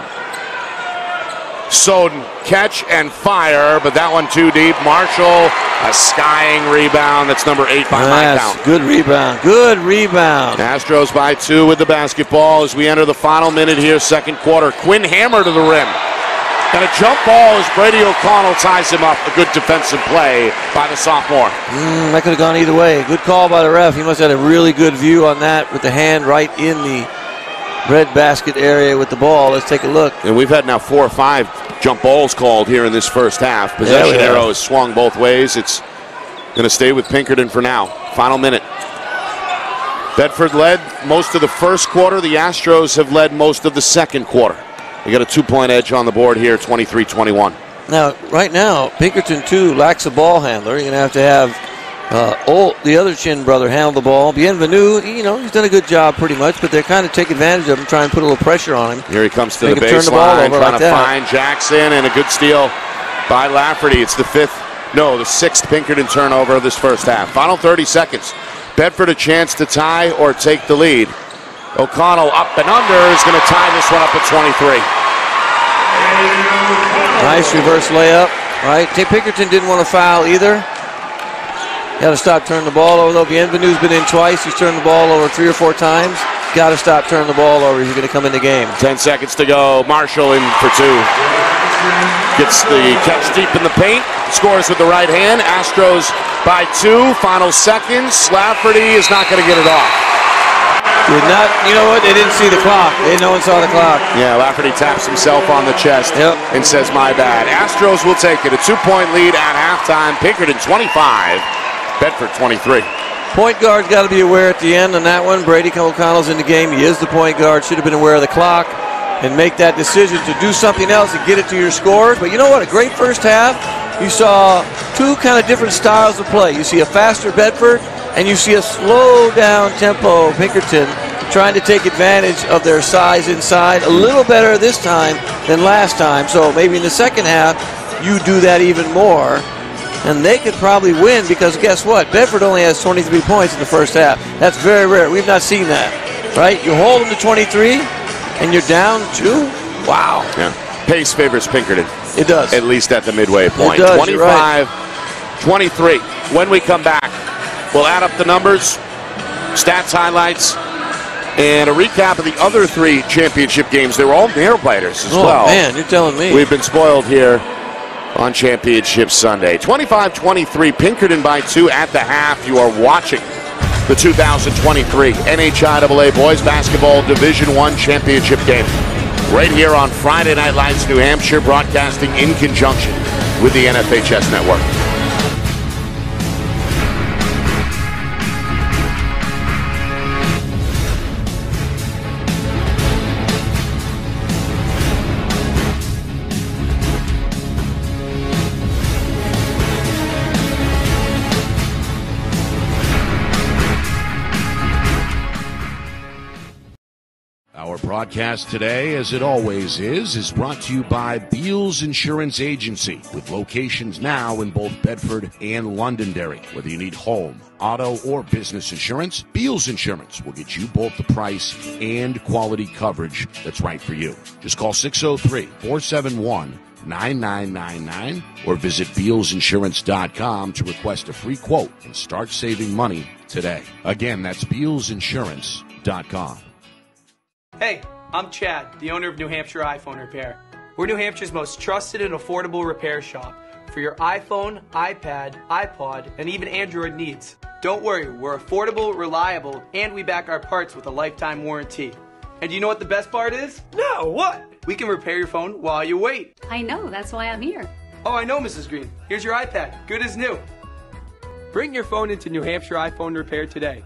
Soden, catch and fire, but that one too deep. Marshall, a skying rebound. That's number 8 by my count. Good rebound. Good rebound. Astros by 2 with the basketball as we enter the final minute here, second quarter. Quinn Hammer to the rim. And a jump ball as Brady O'Connell ties him up. A good defensive play by the sophomore. That could have gone either way. Good call by the ref. He must have had a really good view on that with the hand right in the red basket area with the ball. Let's take a look. And we've had now 4 or 5 jump balls called here in this first half. Possession arrow has swung both ways. It's going to stay with Pinkerton for now. Final minute. Bedford led most of the first quarter. The Astros have led most of the second quarter. They got a 2-point edge on the board here, 23-21. Now, right now, Pinkerton, too, lacks a ball handler. You're going to have the other Chin brother handle the ball. Bienvenu, he's done a good job pretty much, but they're kind of take advantage of him, try and put a little pressure on him. Here he comes to the baseline, trying to find Jackson, and a good steal by Lafferty. It's the 6th Pinkerton turnover of this first half. Final 30 seconds. Bedford a chance to tie or take the lead. O'Connell up and under is going to tie this one up at 23. Nice reverse layup. Right. Pinkerton didn't want to foul either. Got to stop turning the ball over, though. Bienvenu's been in twice. He's turned the ball over 3 or 4 times. Got to stop turning the ball over. He's going to come in the game. 10 seconds to go. Marshall in for 2. Gets the catch deep in the paint. Scores with the right hand. Astros by 2. Final seconds. Lafferty is not going to get it off. Did not, you know what? They didn't see the clock. No one saw the clock. Yeah, Lafferty taps himself on the chest and says, my bad. Astros will take it. A 2-point lead at halftime. Pinkerton 25, Bedford 23. Point guard's got to be aware at the end on that one. Brady O'Connell's in the game. He is the point guard. Should have been aware of the clock and make that decision to do something else and get it to your scores. But you know what? A great first half. You saw 2 kind of different styles of play. You see a faster Bedford, and you see a slow down tempo Pinkerton trying to take advantage of their size inside. A little better this time than last time. So maybe in the second half, you do that even more. And they could probably win because guess what? Bedford only has 23 points in the first half. That's very rare. We've not seen that. Right? You hold them to 23 and you're down 2? Wow. Yeah. Pace favors Pinkerton. It does. At least at the midway point. It does, 25-23. When we come back, we'll add up the numbers, stats, highlights, and a recap of the other 3 championship games. They were all nail-biters as well. Oh, man, you're telling me. We've been spoiled here on Championship Sunday. 25-23, Pinkerton by 2 at the half. You are watching the 2023 NHIAA Boys Basketball Division I Championship game right here on Friday Night Lights, New Hampshire, broadcasting in conjunction with the NFHS Network. Broadcast today, as it always is brought to you by Beals Insurance Agency, with locations now in both Bedford and Londonderry. Whether you need home, auto, or business insurance, Beals Insurance will get you both the price and quality coverage that's right for you. Just call 603-471-9999 or visit BealsInsurance.com to request a free quote and start saving money today. Again, that's BealsInsurance.com. Hey, I'm Chad, the owner of New Hampshire iPhone Repair. We're New Hampshire's most trusted and affordable repair shop for your iPhone, iPad, iPod, and even Android needs. Don't worry, we're affordable, reliable, and we back our parts with a lifetime warranty. And you know what the best part is? No, what? We can repair your phone while you wait. I know, that's why I'm here. Oh, I know, Mrs. Green. Here's your iPad, good as new. Bring your phone into New Hampshire iPhone Repair today.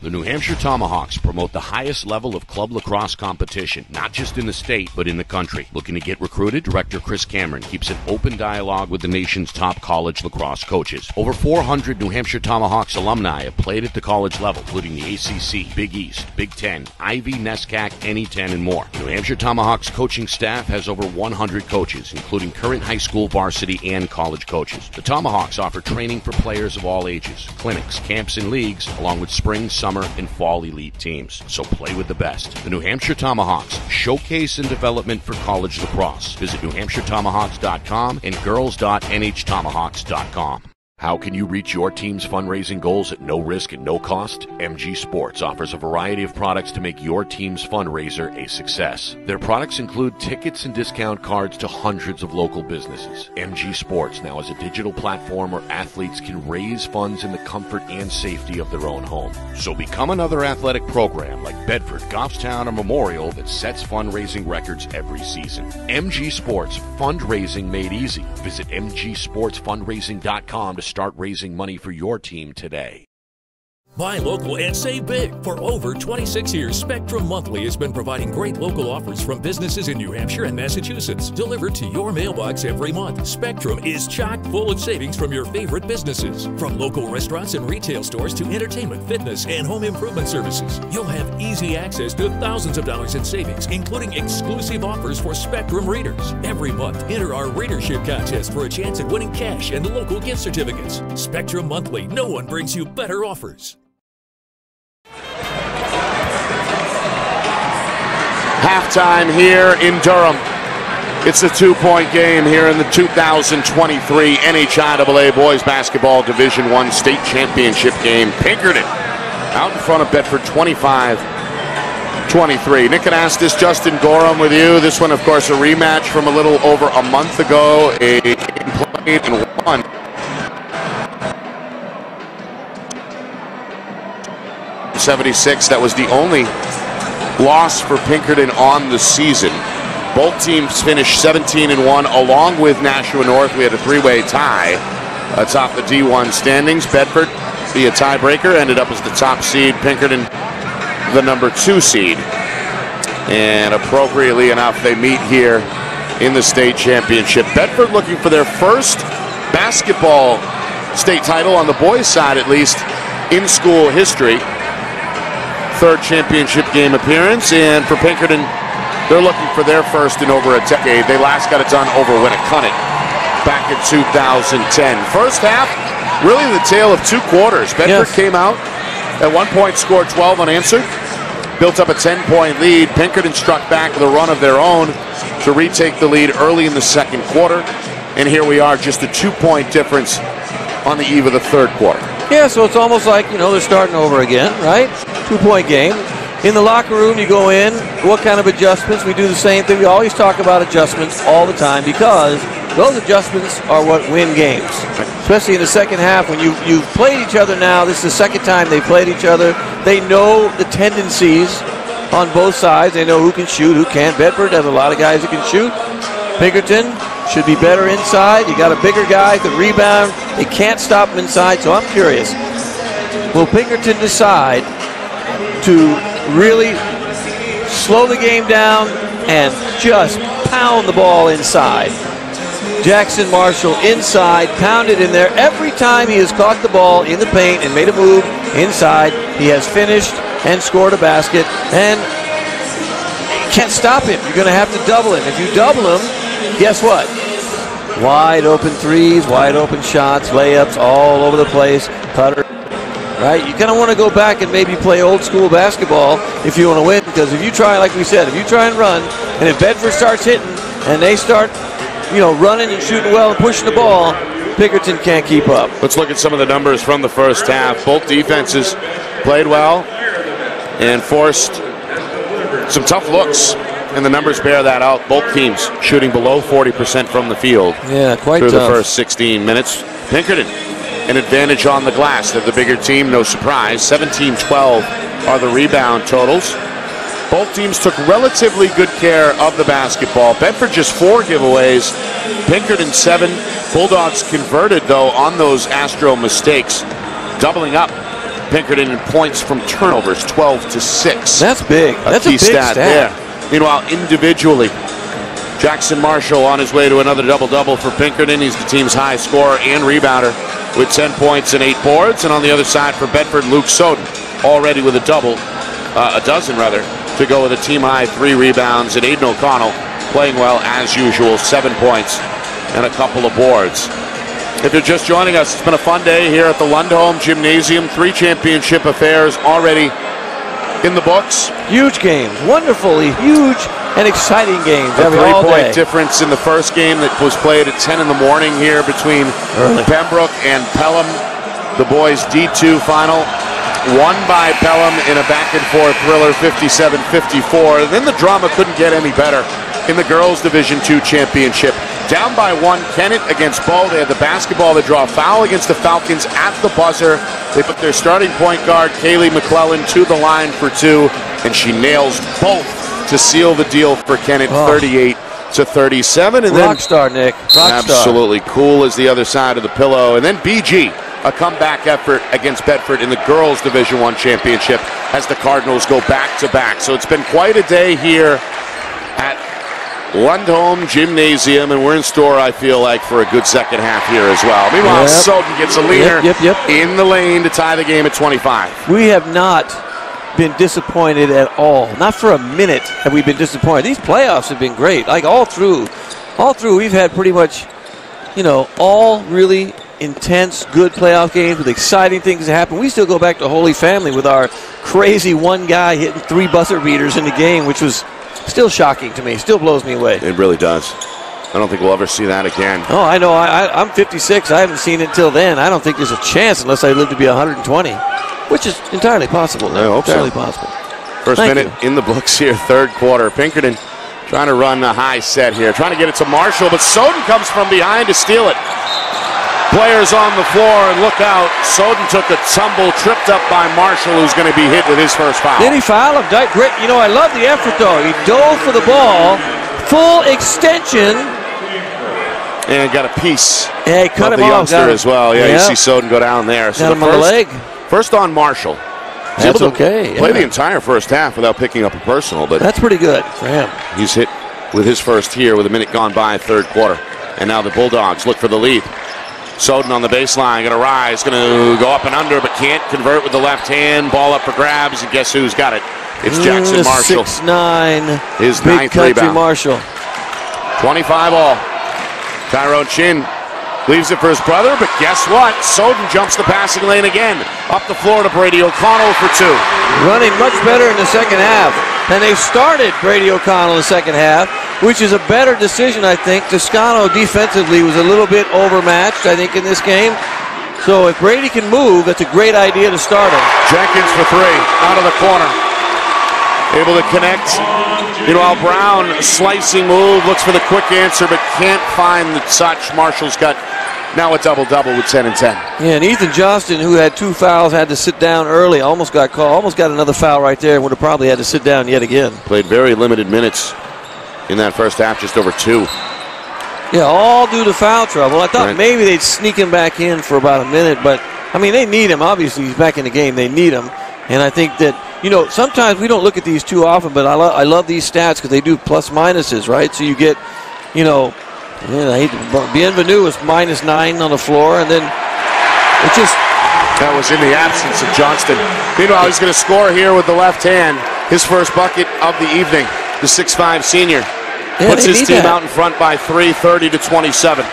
The New Hampshire Tomahawks promote the highest level of club lacrosse competition, not just in the state, but in the country. Looking to get recruited? Director Chris Cameron keeps an open dialogue with the nation's top college lacrosse coaches. Over 400 New Hampshire Tomahawks alumni have played at the college level, including the ACC, Big East, Big Ten, Ivy, NESCAC, NE10, and more. The New Hampshire Tomahawks coaching staff has over 100 coaches, including current high school varsity and college coaches. The Tomahawks offer training for players of all ages, clinics, camps, and leagues, along with spring, summer, and fall elite teams. So play with the best. The New Hampshire Tomahawks, showcase and development for college lacrosse. Visit NewHampshireTomahawks.com and girls.nhtomahawks.com. How can you reach your team's fundraising goals at no risk and no cost? MG Sports offers a variety of products to make your team's fundraiser a success. Their products include tickets and discount cards to hundreds of local businesses. MG Sports now has a digital platform where athletes can raise funds in the comfort and safety of their own home. So become another athletic program like Bedford, Goffstown, or Memorial that sets fundraising records every season. MG Sports, fundraising made easy. Visit mgsportsfundraising.com to start raising money for your team today. Buy local and save big. For over 26 years, Spectrum Monthly has been providing great local offers from businesses in New Hampshire and Massachusetts, delivered to your mailbox every month. Spectrum is chock full of savings from your favorite businesses. From local restaurants and retail stores to entertainment, fitness, and home improvement services. You'll have easy access to thousands of dollars in savings, including exclusive offers for Spectrum readers. Every month, enter our readership contest for a chance at winning cash and local gift certificates. Spectrum Monthly, no one brings you better offers. Halftime here in Durham. It's a 2-point game here in the 2023 NHIAA Boys Basketball Division I State Championship game. Pinkerton out in front of Bedford 25-23. Nick Anastas, Justin Gorham with you. This one, of course, a rematch from a little over a month ago. A game played and won. '76. That was the only loss for Pinkerton on the season. Both teams finished 17-1 along with Nashua North. We had a three-way tie atop the D1 standings. Bedford, via tiebreaker, ended up as the top seed. Pinkerton, the number 2 seed. And appropriately enough, they meet here in the state championship. Bedford looking for their first basketball state title on the boys' side, at least, in school history. Third championship game appearance, and for Pinkerton, they're looking for their first in over a decade. They last got it done over Winnicott back in 2010. First half, really the tale of two quarters. Bedford came out, at one point scored 12 unanswered, built up a 10-point lead. Pinkerton struck back with a run of their own to retake the lead early in the second quarter, and here we are, just a 2-point difference on the eve of the third quarter. Yeah, so it's almost like, they're starting over again, right? 2-point game. In the locker room, you go in, what kind of adjustments? We do the same thing. We always talk about adjustments all the time because those adjustments are what win games. Especially in the second half when you've played each other now. This is the second time they played each other. They know the tendencies on both sides. They know who can shoot, who can't. Bedford has a lot of guys who can shoot. Pinkerton should be better inside. You got a bigger guy, can rebound. They can't stop him inside, so I'm curious. Will Pinkerton decide to really slow the game down and just pound the ball inside? Jackson Marshall inside, pounded in there. Every time he has caught the ball in the paint and made a move inside, he has finished and scored a basket, and you can't stop him. You're going to have to double him. If you double him, guess what? Wide open threes, wide open shots, layups all over the place, putter. Right? You kind of want to go back and maybe play old school basketball if you want to win, because if you try, like we said, if you try and run, and if Bedford starts hitting and they start, running and shooting well and pushing the ball, Pinkerton can't keep up. Let's look at some of the numbers from the first half. Both defenses played well and forced some tough looks, and the numbers bear that out. Both teams shooting below 40% from the field. Yeah, quite through tough. the first 16 minutes. Pinkerton, an advantage on the glass. They're the bigger team, no surprise. 17-12 are the rebound totals. Both teams took relatively good care of the basketball. Bedford just 4 giveaways. Pinkerton 7. Bulldogs converted, though, on those Astro mistakes, doubling up Pinkerton in points from turnovers, 12-6. That's big. That's a big stat there. Meanwhile, individually, Jackson Marshall on his way to another double-double for Pinkerton. He's the team's high scorer and rebounder with 10 points and 8 boards. And on the other side for Bedford, Luke Soden already with a dozen to go with a team-high 3 rebounds. And Aiden O'Connell playing well as usual, 7 points and a couple of boards. If you're just joining us, it's been a fun day here at the Lundholm Gymnasium. 3 championship affairs already in the books. Huge games, wonderfully huge and exciting games. A 3-point difference in the first game that was played at 10 in the morning here between Pembroke and Pelham. The boys' D2 final, won by Pelham in a back-and-forth thriller, 57-54. Then the drama couldn't get any better in the girls' Division II championship. Down by 1, Kennett against Bow. They had the basketball. They draw a foul against the Falcons at the buzzer. They put their starting point guard, Kaylee McClellan, to the line for 2, and she nails both to seal the deal for Kennett, 38-37. And rock star, Nick. Absolutely cool as the other side of the pillow. And then BG, a comeback effort against Bedford in the girls' Division I championship as the Cardinals go back-to-back. So it's been quite a day here at Lundholm Gymnasium, and we're in store, I feel like, for a good second half here as well. Meanwhile, Soden gets a leader in the lane to tie the game at 25. We have not been disappointed at all. Not for a minute have we been disappointed. These playoffs have been great. Like all through we've had pretty much, all really intense, good playoff games with exciting things that happen. We still go back to Holy Family with our crazy one guy hitting 3 buzzer beaters in the game, which was still shocking to me. Still blows me away. It really does. I don't think we'll ever see that again. Oh, I know. I'm 56. I haven't seen it till then. I don't think there's a chance unless I live to be 120, which is entirely possible. I hope entirely so. possible. First minute in the books here, third quarter. Pinkerton trying to run a high set here, trying to get it to Marshall, but Soden comes from behind to steal it. Players on the floor, and look out. Soden took a tumble, tripped up by Marshall, who's going to be hit with his first foul. Did he foul him? Great. I love the effort, though. He dove for the ball, full extension. And got a piece he cut of him the off, youngster as well. Yeah, you see Soden go down there. So got him on the leg. First on Marshall. That's okay. Play the entire first half without picking up a personal, but that's pretty good for him. He's hit with his first here with a minute gone by, third quarter. And now the Bulldogs look for the lead. Soden on the baseline, going to rise, going to go up and under, but can't convert with the left hand. Ball up for grabs, and guess who's got it? It's Jackson Marshall. 6'9", his big 9th rebound. Marshall. 25 all. Tyrone Chin leaves it for his brother, but guess what? Soden jumps the passing lane again. Up the floor to Brady O'Connell for 2. Running much better in the second half. And they started Brady O'Connell in the second half, which is a better decision, I think. Toscano defensively was a little bit overmatched, I think, in this game. So if Brady can move, that's a great idea to start him. Jenkins for 3, out of the corner. Able to connect. Meanwhile, Brown, a slicing move, looks for the quick answer, but can't find the touch. Marshall's got now a double-double with 10 and 10. Yeah, and Ethan Johnston, who had 2 fouls, had to sit down early. Almost got called. Almost got another foul right there and would have probably had to sit down yet again. Played very limited minutes in that first half, just over 2. Yeah, all due to foul trouble. I thought maybe they'd sneak him back in for about a minute, but, I mean, they need him. Obviously, he's back in the game. They need him. And I think that, sometimes we don't look at these too often, but I love these stats because they do plus minuses, right? So you get, Bienvenu was -9 on the floor, and then it just... That was in the absence of Johnston. Meanwhile, he's going to score here with the left hand. His first bucket of the evening. The 6'5" senior puts his team out in front by 3, 30-27.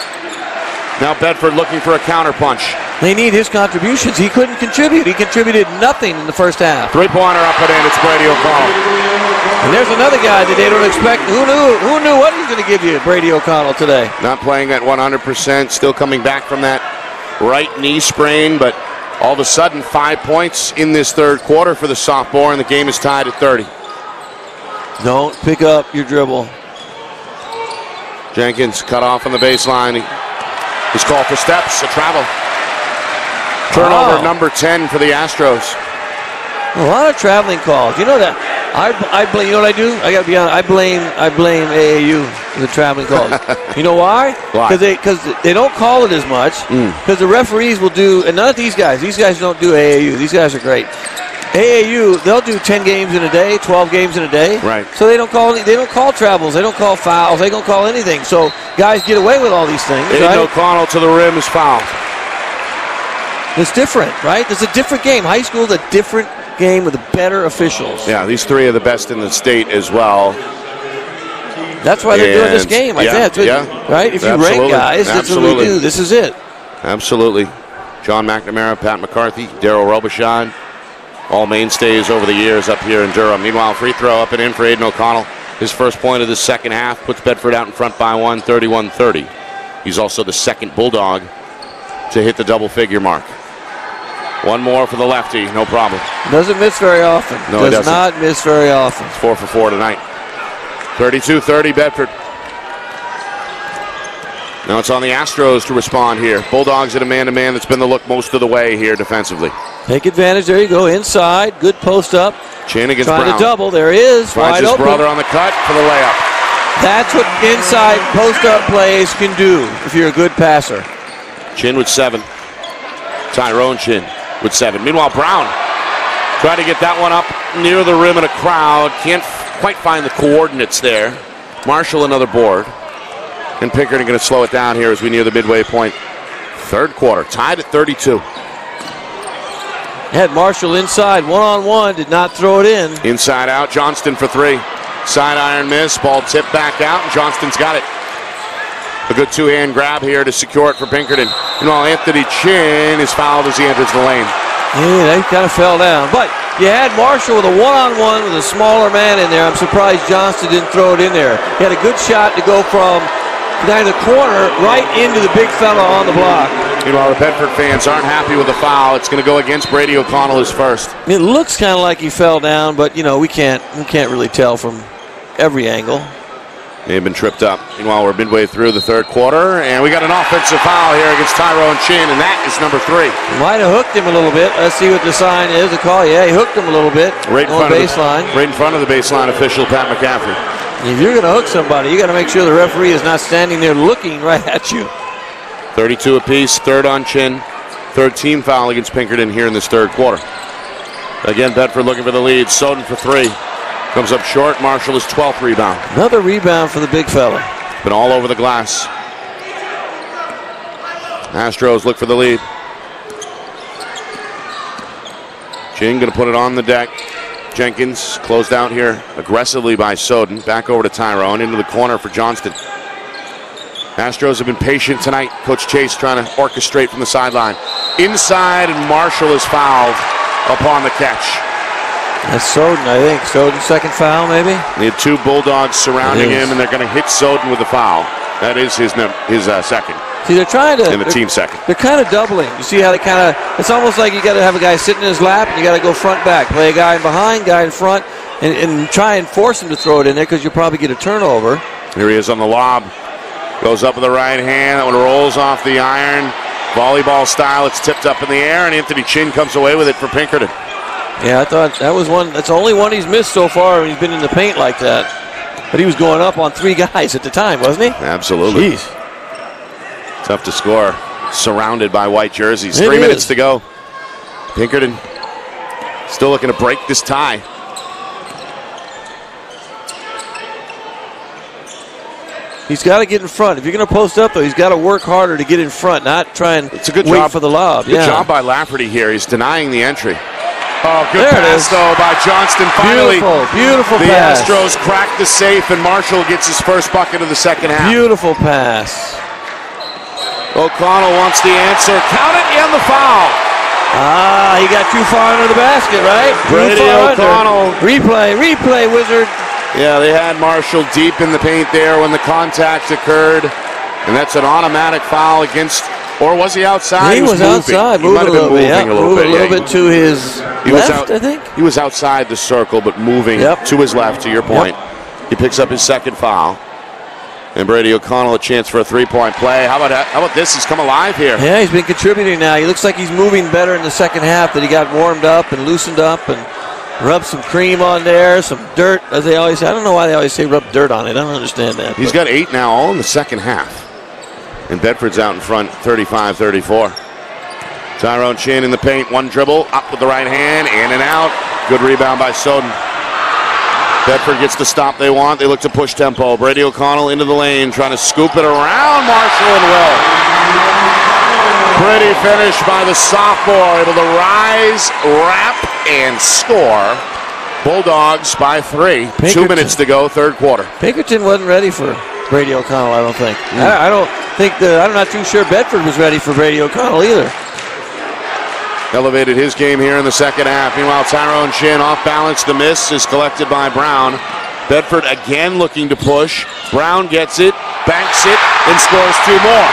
Now Bedford looking for a counterpunch. They need his contributions. He couldn't contribute. He contributed nothing in the first half. 3-pointer up and in. It's Brady O'Connell. And there's another guy that they don't expect. Who knew what he's going to give you, Brady O'Connell, today? Not playing at 100%. Still coming back from that right knee sprain, but all of a sudden 5 points in this third quarter for the sophomore, and the game is tied at 30. Don't pick up your dribble. Jenkins cut off on the baseline. He's called for steps, a travel. Turnover number 10 for the Astros. A lot of traveling calls. You know that. I blame. You know what I do? I got to be honest. I blame AAU for the traveling calls. You know why? Why? Because they don't call it as much. Because the referees will do, and none of these guys. These guys don't do AAU. These guys are great. AAU, they'll do 10 games in a day, 12 games in a day. Right. So they don't call travels. They don't call fouls. They don't call anything. So guys get away with all these things. Aiden O'Connell to the rim is fouled. It's different, right? It's a different game. High school is a different game with better officials. Yeah, these three are the best in the state as well. That's why they're doing this game. Right? If you rank guys, that's what we do. This is it. Absolutely. John McNamara, Pat McCarthy, Darryl Robichaud, all mainstays over the years up here in Durham. Meanwhile, free throw up and in for Aiden O'Connell. His first point of the second half puts Bedford out in front by 1, 31-30. He's also the second Bulldog to hit the double-figure mark. One more for the lefty, no problem. Doesn't miss very often. No, he doesn't. Does not miss very often. It's 4 for 4 tonight. 32-30 Bedford. Now it's on the Astros to respond here. Bulldogs at a man-to-man that's been the look most of the way here defensively. Take advantage. There you go. Inside. Good post up. Chin against Brown. Trying to double. There he is. Finds his brother on the cut for the layup. That's what inside post-up plays can do if you're a good passer. Chin with 7. Tyrone Chin with 7. Meanwhile, Brown tried to get that one up near the rim in a crowd. Can't quite find the coordinates there. Marshall another board. And Pinkerton going to slow it down here as we near the midway point. Third quarter, tied at 32. Had Marshall inside, one-on-one, did not throw it in. Inside out, Johnston for 3. Side iron miss, ball tipped back out, and Johnston's got it. A good two-hand grab here to secure it for Pinkerton. Meanwhile, Anthony Chin is fouled as he enters the lane. Yeah, they kind of fell down. But you had Marshall with a one-on-one with a smaller man in there. I'm surprised Johnston didn't throw it in there. He had a good shot to go from down the corner right into the big fella on the block. Meanwhile, the Bedford fans aren't happy with the foul. It's going to go against Brady O'Connell as first. It looks kind of like he fell down, but, you know, we can't really tell from every angle. They've been tripped up. Meanwhile, we're midway through the third quarter, and we got an offensive foul here against Tyrone Chin, and that is number 3. Might have hooked him a little bit. Let's see what the sign is. The call, yeah, he hooked him a little bit. Right in front of the baseline. Right in front of the baseline official, Pat McCaffrey. If you're going to hook somebody, you got to make sure the referee is not standing there looking right at you. 32 apiece, third on Chin. Third team foul against Pinkerton here in this third quarter. Again, Bedford looking for the lead. Soden for 3. Comes up short. Marshall is 12th rebound. Another rebound for the big fella. Been all over the glass. Astros look for the lead. Chin going to put it on the deck. Jenkins closed out here aggressively by Soden. Back over to Tyrone. Into the corner for Johnston. Astros have been patient tonight. Coach Chase trying to orchestrate from the sideline. Inside, and Marshall is fouled upon the catch. That's Soden, I think. Soden's second foul, maybe? They had 2 Bulldogs surrounding him, and they're going to hit Soden with the foul. That is his second. See, they're trying to... And the team second. They're kind of doubling. You see how they kind of... It's almost like you got to have a guy sitting in his lap, and you got to go front-back. Play a guy behind, guy in front, and try and force him to throw it in there because you'll probably get a turnover. Here he is on the lob. Goes up with the right hand. That one rolls off the iron. Volleyball style. It's tipped up in the air, and Anthony Chin comes away with it for Pinkerton. Yeah, I thought that was one. That's the only one he's missed so far when he's been in the paint like that. But he was going up on 3 guys at the time, wasn't he? Absolutely. Jeez. Tough to score. Surrounded by white jerseys. 3 minutes to go. Pinkerton still looking to break this tie. He's got to get in front. If you're going to post up, though, he's got to work harder to get in front, not try and wait for the lob. Good job by Lafferty here. He's denying the entry. Oh, good pass, though, by Johnston. Finally, beautiful the pass. Astros crack the safe, and Marshall gets his first bucket of the second half. Beautiful pass. O'Connell wants the answer. Count it, and the foul. Ah, he got too far under the basket, right? Brady O'Connell. Replay, Wizard. Yeah, they had Marshall deep in the paint there when the contact occurred. And that's an automatic foul against Or was he outside? He was outside, moving a little bit. Yeah, moving a little bit to his left, I think. He was outside the circle, but moving to his left, to your point. He picks up his second foul. And Brady O'Connell a chance for a three-point play. How about this? He's come alive here. Yeah, he's been contributing now. He looks like he's moving better in the second half, that he got warmed up and loosened up and rubbed some cream on there, some dirt, as they always say. I don't know why they always say rub dirt on it. I don't understand that. He's got 8 now, all in the second half. And Bedford's out in front, 35-34. Tyrone Chin in the paint, one dribble, up with the right hand, in and out. Good rebound by Soden. Bedford gets the stop they want. They look to push tempo. Brady O'Connell into the lane, trying to scoop it around Marshall and Will. Pretty finish by the sophomore, able to rise, wrap, and score. Bulldogs by 3. Pinkerton. 2 minutes to go, third quarter. Pinkerton wasn't ready for Brady O'Connell, I don't think. I'm not too sure Bedford was ready for Brady O'Connell either. Elevated his game here in the second half. Meanwhile, Tyrone Chin off balance. The miss is collected by Brown. Bedford again looking to push. Brown gets it, banks it, and scores 2 more.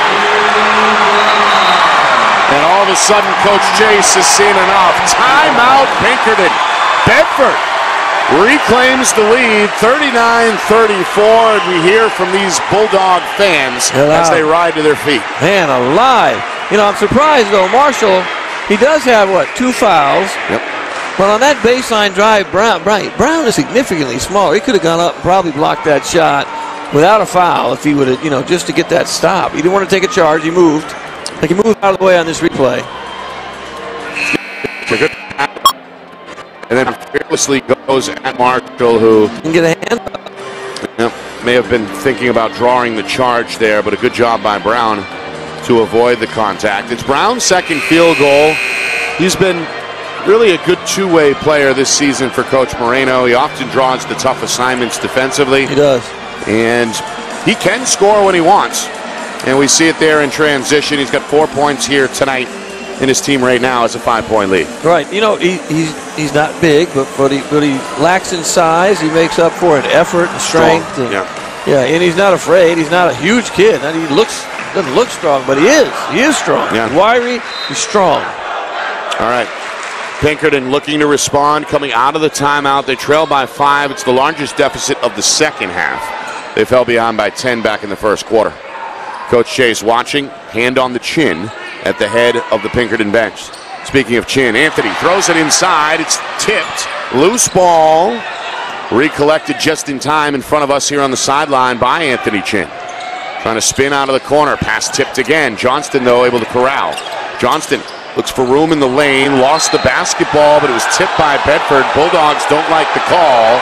And all of a sudden, Coach Chase has seen enough. Timeout, Pinkerton. Bedford reclaims the lead, 39-34. And we hear from these Bulldog fans as they ride to their feet. Man alive. I'm surprised, though. Marshall, he does have, 2 fouls. Yep. But on that baseline drive, Brown is significantly smaller. He could have gone up and probably blocked that shot without a foul if he would have, just to get that stop. He didn't want to take a charge. He moved. He moved out of the way on this replay. And then fearlessly goes at Marshall, who can get a hand up. May have been thinking about drawing the charge there, but a good job by Brown to avoid the contact. It's Brown's second field goal. He's been really a good two-way player this season for Coach Moreno. He often draws the tough assignments defensively. He does. And he can score when he wants. And we see it there in transition. He's got 4 points here tonight, and his team right now is a 5-point lead. Right. He's not big, but he lacks in size. He makes up for it, effort and strength. And he's not afraid. He's not a huge kid. And he doesn't look strong, but he is. He is strong. Yeah. He's wiry. He's strong. All right. Pinkerton looking to respond, coming out of the timeout. They trail by 5. It's the largest deficit of the second half. They fell behind by 10 back in the first quarter. Coach Chase watching, hand on the chin at the head of the Pinkerton bench. Speaking of chin, Anthony throws it inside. It's tipped. Loose ball. Recollected just in time in front of us here on the sideline by Anthony Chin. Trying to spin out of the corner. Pass tipped again. Johnston, though, able to corral. Johnston looks for room in the lane. Lost the basketball, but it was tipped by Bedford. Bulldogs don't like the call,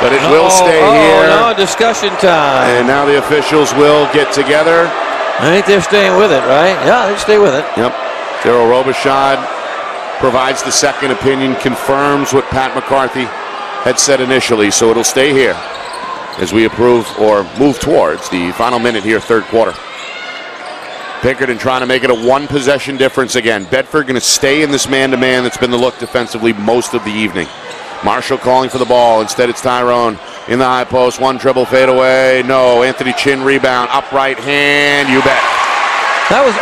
but it will stay here. No, discussion time. And now the officials will get together. I think they're staying with it, right? Yeah, they stay with it. Yep. Daryl Robichaud provides the second opinion, confirms what Pat McCarthy had said initially, so it'll stay here as we approve or move towards the final minute here, third quarter. Pinkerton trying to make it a one-possession difference again. Bedford going to stay in this man-to-man that's been the look defensively most of the evening. Marshall calling for the ball. Instead, it's Tyrone in the high post. One dribble fadeaway. No. Anthony Chin rebound. Up right hand. You bet. That was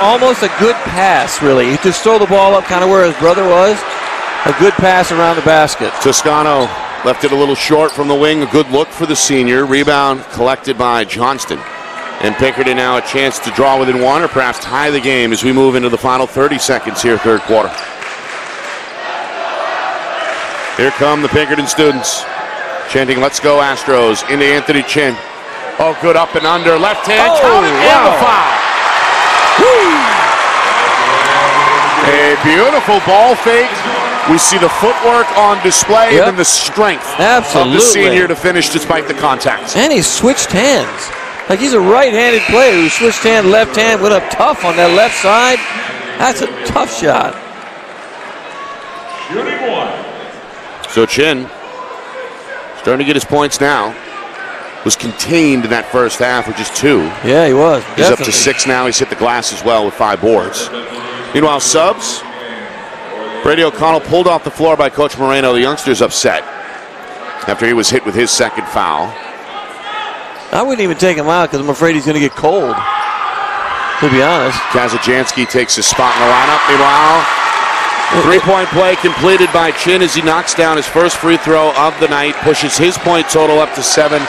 almost a good pass, really. He just throw the ball up kind of where his brother was. A good pass around the basket. Toscano left it a little short from the wing. A good look for the senior. Rebound collected by Johnston. And Pinkerton now a chance to draw within one or perhaps tie the game as we move into the final 30 seconds here, third quarter. Here come the Pinkerton students chanting, "Let's go Astros," into Anthony Chin. Oh, good up and under. Left hand, counted, and the foul. Woo. A beautiful ball fake. We see the footwork on display and the strength of the senior to finish despite the contact. And he switched hands. Like he's a right-handed player who switched hand, left hand, went up tough on that left side. That's a tough shot. So Chin starting to get his points now. Was contained in that first half with just 2. Yeah, he was. He's up to 6 now. He's hit the glass as well with 5 boards. Meanwhile, subs. Brady O'Connell pulled off the floor by Coach Moreno. The youngster's upset after he was hit with his second foul. I wouldn't even take him out because I'm afraid he's going to get cold. to be honest. Kazajanski takes his spot in the lineup. Meanwhile, three-point play completed by Chin as he knocks down his first free throw of the night, pushes his point total up to 7,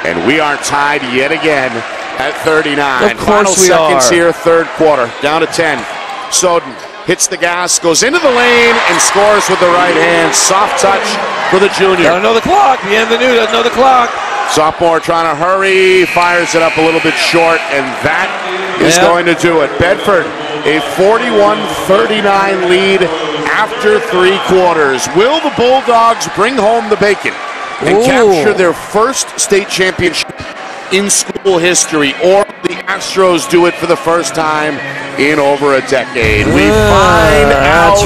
and we are tied yet again at 39. Of course we seconds are. here, third quarter, down to 10. Soden hits the gas, goes into the lane, and scores with the right hand. Soft touch for the junior. Gotta know the clock. Bienvenu doesn't know the clock. Sophomore trying to hurry, fires it up a little bit short, and that is going to do it. Bedford, a 41-39 lead after 3 quarters. Will the Bulldogs bring home the bacon and capture their first state championship in school history, or the Astros do it for the first time in over a decade? We find out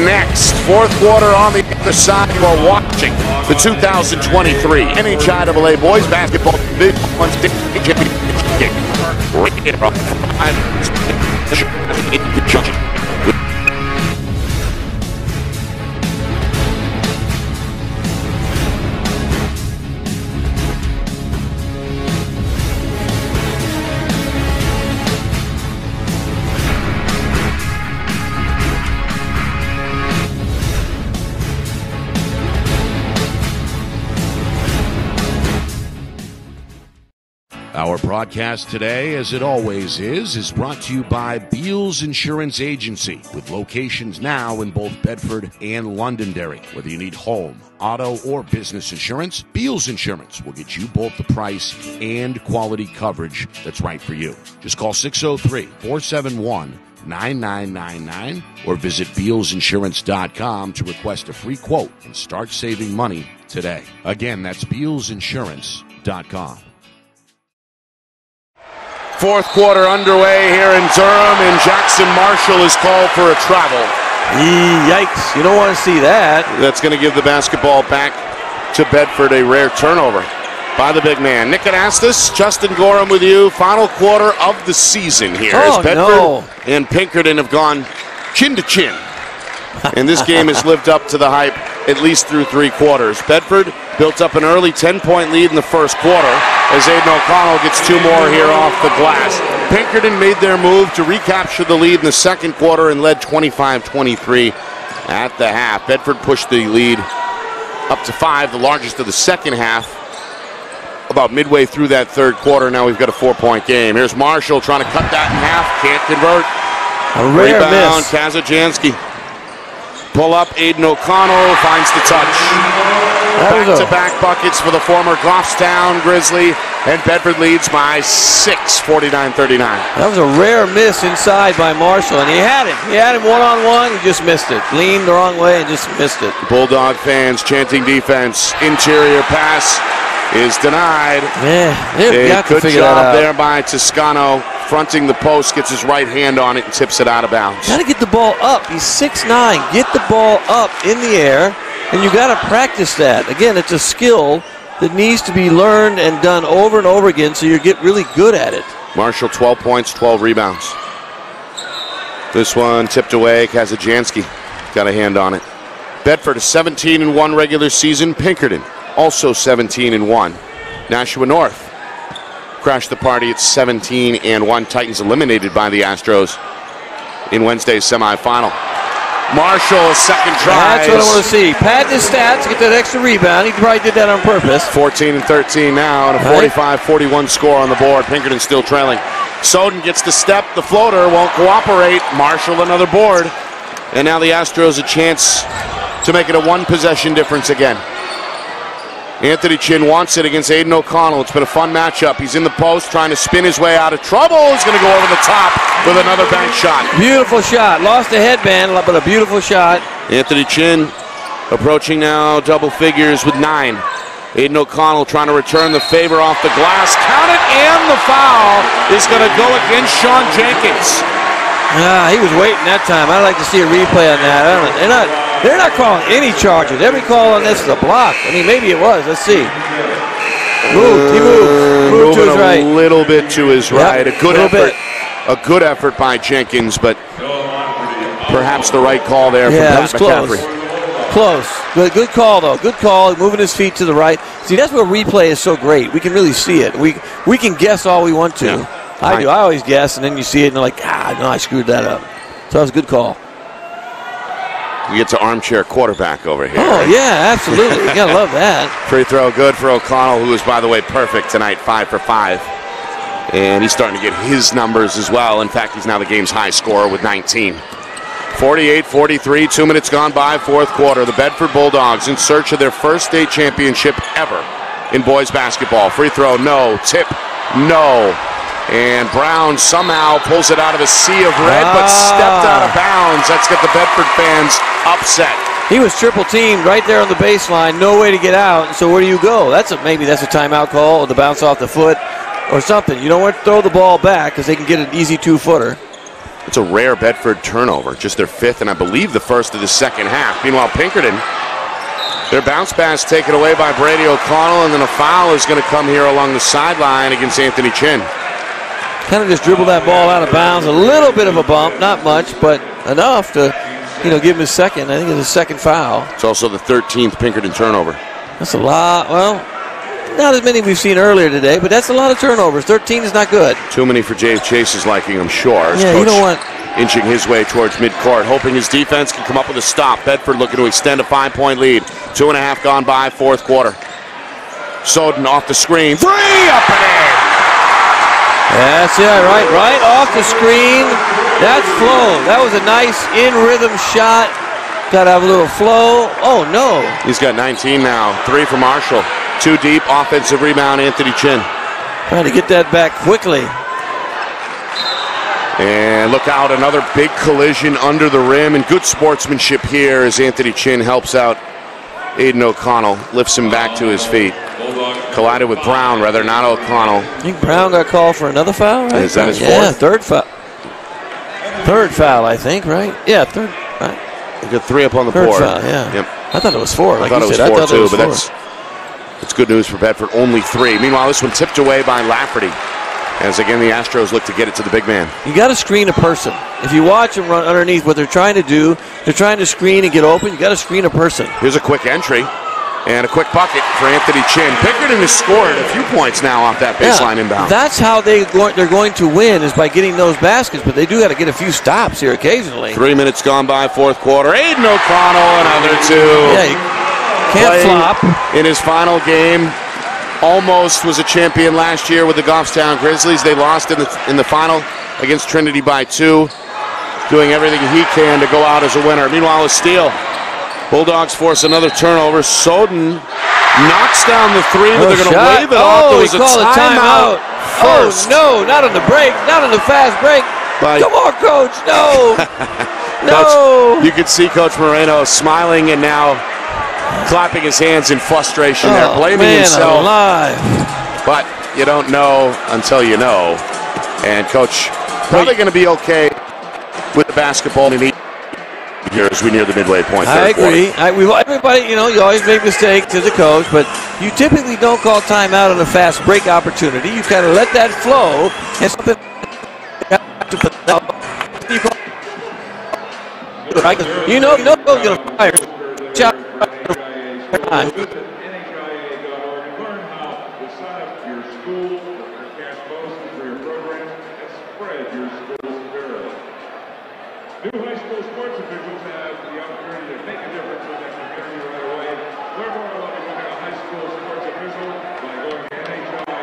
next. Fourth quarter on the other side. You are watching the 2023 NHIAA Boys Basketball Division I State Championship game. Our broadcast today, as it always is brought to you by Beals Insurance Agency, with locations now in both Bedford and Londonderry. Whether you need home, auto, or business insurance, Beals Insurance will get you both the price and quality coverage that's right for you. Just call 603-471-9999 or visit BealsInsurance.com to request a free quote and start saving money today. Again, that's BealsInsurance.com. Fourth quarter underway here in Durham, and Jackson Marshall is called for a travel. Yikes, you don't want to see that. That's going to give the basketball back to Bedford, a rare turnover by the big man. Nick Anastas, Justin Gorham with you. Final quarter of the season here as Bedford and Pinkerton have gone chin to chin. And this game has lived up to the hype at least through 3 quarters. Bedford built up an early 10-point lead in the first quarter as Aiden O'Connell gets 2 more here off the glass. Pinkerton made their move to recapture the lead in the second quarter and led 25-23 at the half. Bedford pushed the lead up to 5, the largest of the second half. About midway through that third quarter, now we've got a 4-point game. Here's Marshall trying to cut that in half, can't convert. A rare Rebound, miss. Kazajanski. Pull up, Aiden O'Connell finds the touch. Back-to-back buckets for the former Goffstown Grizzly, and Bedford leads by 6, 49-39. That was a rare miss inside by Marshall, and he had him. He had him one-on-one, he just missed it. Leaned the wrong way and just missed it. Bulldog fans chanting defense. Interior pass is denied. A good job there by Toscano. Fronting the post, gets his right hand on it and tips it out of bounds. Got to get the ball up. He's 6'9". Get the ball up in the air, and you got to practice that. Again, it's a skill that needs to be learned and done over and over again so you get really good at it. Marshall, 12 points, 12 rebounds. This one tipped away. Kazajanski got a hand on it. Bedford is 17-1 regular season. Pinkerton also 17-1. Nashua North crashed the party at 17-1. Titans eliminated by the Astros in Wednesday's semifinal. Marshall, second try. That's what I want to see. Pad his stats, get that extra rebound. He probably did that on purpose. 14-13 now, and a 45-41 score on the board. Pinkerton still trailing. Soden gets the step. The floater won't cooperate. Marshall another board. And now the Astros a chance to make it a 1-possession difference again. Anthony Chin wants it against Aiden O'Connell. It's been a fun matchup. He's in the post trying to spin his way out of trouble. He's going to go over the top with another bank shot. Beautiful shot. Lost the headband, but a beautiful shot. Anthony Chin approaching now double figures with 9. Aiden O'Connell trying to return the favor off the glass. Count it, and the foul is going to go against Sean Jenkins. He was waiting that time. I'd like to see a replay on that. They're not calling any charges. Every call on this is a block. I mean, maybe it was. Let's see. He moved to his right. A little bit to his right. Yep, a good effort. A good effort by Jenkins, but perhaps the right call there from Pat McCaffrey. Close. Good call, though. Good call. Moving his feet to the right. See, that's where replay is so great. We can really see it. We can guess all we want to. Yeah. I do. I always guess, and then you see it, and you're like, no, I screwed that up. So that was a good call. We get to armchair quarterback over here. Oh, yeah, absolutely. You got to love that. Free throw good for O'Connell, who is, by the way, perfect tonight, 5 for 5. And he's starting to get his numbers as well. In fact, he's now the game's high scorer with 19. 48-43, 2 minutes gone by, fourth quarter. The Bedford Bulldogs in search of their first state championship ever in boys basketball. Free throw, no. Tip, no. And Brown somehow pulls it out of a sea of red, but stepped out of bounds. That's got the Bedford fans upset. He was triple teamed right there on the baseline, no way to get out. So where do you go? Maybe that's a timeout call or the bounce off the foot or something. You don't want to throw the ball back because they can get an easy 2-footer. It's a rare Bedford turnover, just their fifth and I believe the first of the second half. Meanwhile, Pinkerton, their bounce pass taken away by Brady O'Connell, and then a foul is going to come here along the sideline against Anthony Chin. Kind of just dribbled that ball out of bounds. A little bit of a bump, not much, but enough to, give him his second. I think it's his second foul. It's also the 13th Pinkerton turnover. That's a lot. Well, not as many we've seen earlier today, but that's a lot of turnovers. 13 is not good. Too many for Jay Chase's liking, I'm sure. Yeah, Coach you don't want... inching his way towards midcourt, hoping his defense can come up with a stop. Bedford looking to extend a 5-point lead. 2.5 gone by, fourth quarter. Soden off the screen. Three up and in. That's it, right off the screen. That's flow. That was a nice in-rhythm shot. Got to have a little flow. Oh, no. He's got 19 now. 3 for Marshall. 2 deep, offensive rebound, Anthony Chin. Trying to get that back quickly. And look out, another big collision under the rim, and good sportsmanship here as Anthony Chin helps out Aiden O'Connell, lifts him back to his feet. Collided with Brown, rather, not O'Connell. I think Brown got called for another foul, right? Is that his fourth? Yeah, third foul. Third foul, I think, right? Yeah, third. Right. We got 3 up on the third board. Foul, yeah. Yep. I thought it was 4. I thought it was 4 too, but that's good news for Bedford. Only 3. Meanwhile, this one tipped away by Lafferty. As again, the Astros look to get it to the big man. You got to screen a person. If you watch them run underneath, what they're trying to do, they're trying to screen and get open. You got to screen a person. Here's a quick entry and a quick bucket for Anthony Chin. Pinkerton has scored a few points now off that baseline inbound. That's how they're going to win, is by getting those baskets. But they do got to get a few stops here occasionally. 3 minutes gone by, fourth quarter. Aiden O'Connell, another 2. Yeah, you can't flop. In his final game. Almost was a champion last year with the Goffstown Grizzlies. They lost in the final against Trinity by 2. Doing everything he can to go out as a winner. Meanwhile, a steal. Bulldogs force another turnover. Soden knocks down the 3, but they're going to wave it off. There was a timeout first. Oh, no, not on the break. Not on the fast break. Come on, Coach. No. No. Coach, you can see Coach Moreno smiling and now clapping his hands in frustration there, blaming himself. Alive. But you don't know until you know. And Coach probably going to be okay with the basketball here as we near the midway point. I agree. Everybody, you always make mistakes as a coach, but you typically don't call timeout on a fast break opportunity. You kind of let that flow, and something you know going to fire. NHIAA.org. Learn how to sign up your school, cash bonuses for your programs, and spread your school's spirit. New high school sports officials have the opportunity to make a difference in their community right away. Learn more about becoming a high school sports official by going to NHIAA.org.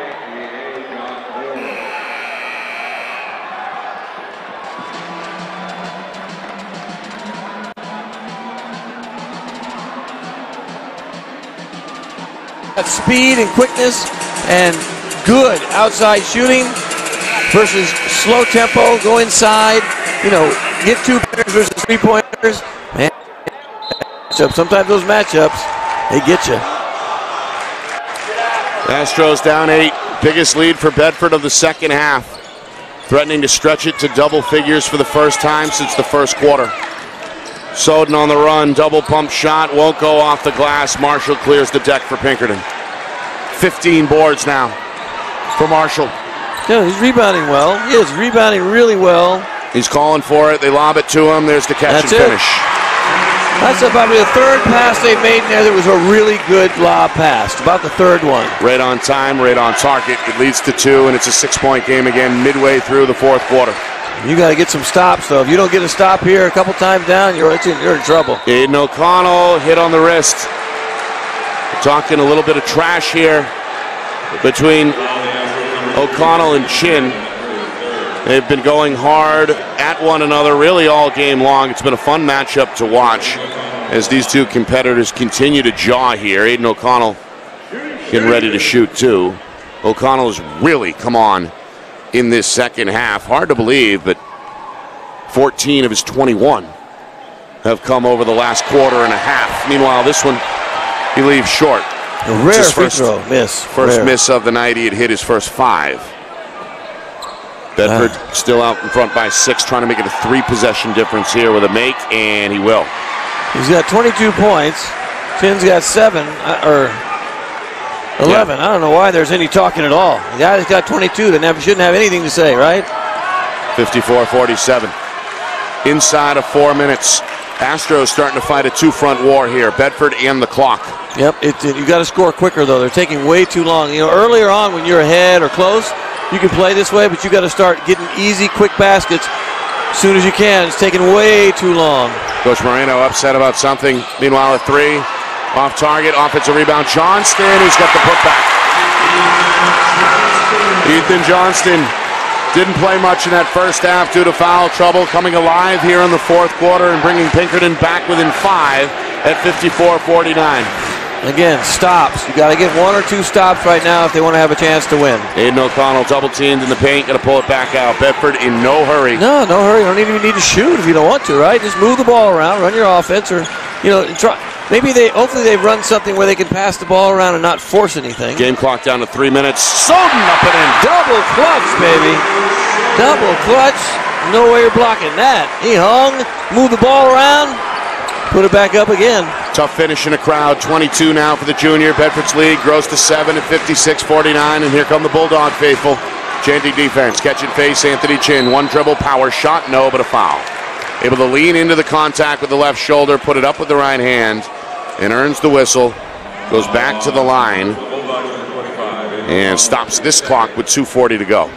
That speed and quickness and good outside shooting versus slow tempo, go inside, get 2-pointers versus 3-pointers. Man, sometimes those matchups, they get you. Astros down 8, biggest lead for Bedford of the second half. Threatening to stretch it to double figures for the first time since the first quarter. Soden on the run, double pump shot, won't go off the glass. Marshall clears the deck for Pinkerton. 15 boards now for Marshall. Yeah, he's rebounding well. He is rebounding really well. He's calling for it. They lob it to him. There's the catch and finish. That's probably the third pass they made in there that was a really good lob pass. About the third one. Right on time, right on target. It leads to 2, and it's a 6-point game again midway through the fourth quarter. You got to get some stops, though. If you don't get a stop here a couple times down, you're in trouble. Aiden O'Connell hit on the wrist. We're talking a little bit of trash here between O'Connell and Chin. They've been going hard at one another really all game long. It's been a fun matchup to watch as these two competitors continue to jaw here. Aiden O'Connell getting ready to shoot too. O'Connell has really come on in this second half. Hard to believe, but 14 of his 21 have come over the last quarter and a half. Meanwhile, this one, he leaves short. A rare free throw miss. First miss of the night. He had hit his first 5. Bedford still out in front by 6, trying to make it a 3-possession difference here with a make, and he will. He's got 22 points. Chin's got 7 or 11. I don't know why there's any talking at all. The guy that's got 22 shouldn't have anything to say, right? 54-47. Inside of 4 minutes. Astros starting to fight a 2-front war here. Bedford and the clock. Yep, you got to score quicker, though. They're taking way too long. You know, earlier on when you're ahead or close, you can play this way, but you got to start getting easy, quick baskets as soon as you can. It's taking way too long. Coach Moreno upset about something. Meanwhile, a 3 off target, offensive rebound. Johnston, who's got the putback. Ethan Johnston didn't play much in that first half due to foul trouble. Coming alive here in the fourth quarter and bringing Pinkerton back within 5 at 54-49. Again, stops. You got to get 1 or 2 stops right now if they want to have a chance to win. Aiden O'Connell double teamed in the paint, got to pull it back out. Bedford in no hurry. No hurry. You don't even need to shoot if you don't want to, right? Just move the ball around, run your offense, or try. Maybe hopefully they run something where they can pass the ball around and not force anything. Game clock down to 3 minutes. Soden up and in. Double clutch, baby. Double clutch. No way you're blocking that. He hung, moved the ball around, put it back up again. Tough finish in a crowd. 22 now for the junior. Bedford's lead grows to 7 at 56-49. And here come the Bulldog faithful. Chanting defense. Catch and face Anthony Chin. 1 dribble, power shot, no, but a foul. Able to lean into the contact with the left shoulder, put it up with the right hand, and earns the whistle. Goes back to the line and stops this clock with 2:40 to go.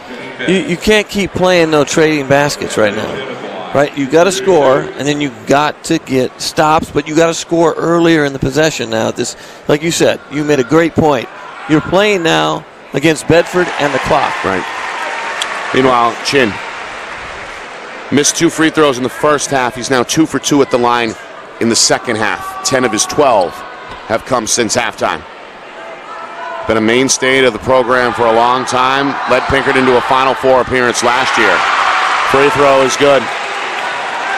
You can't keep playing trading baskets right now, right? You got to score, and then you got to get stops, but you got to score earlier in the possession now. This, like you said, you made a great point. You're playing now against Bedford and the clock. Right. Meanwhile, Chin missed 2 free throws in the first half. He's now 2 for 2 at the line in the second half. 10 of his 12 have come since halftime. Been a mainstay of the program for a long time. Led Pinkerton to a Final Four appearance last year. Free throw is good.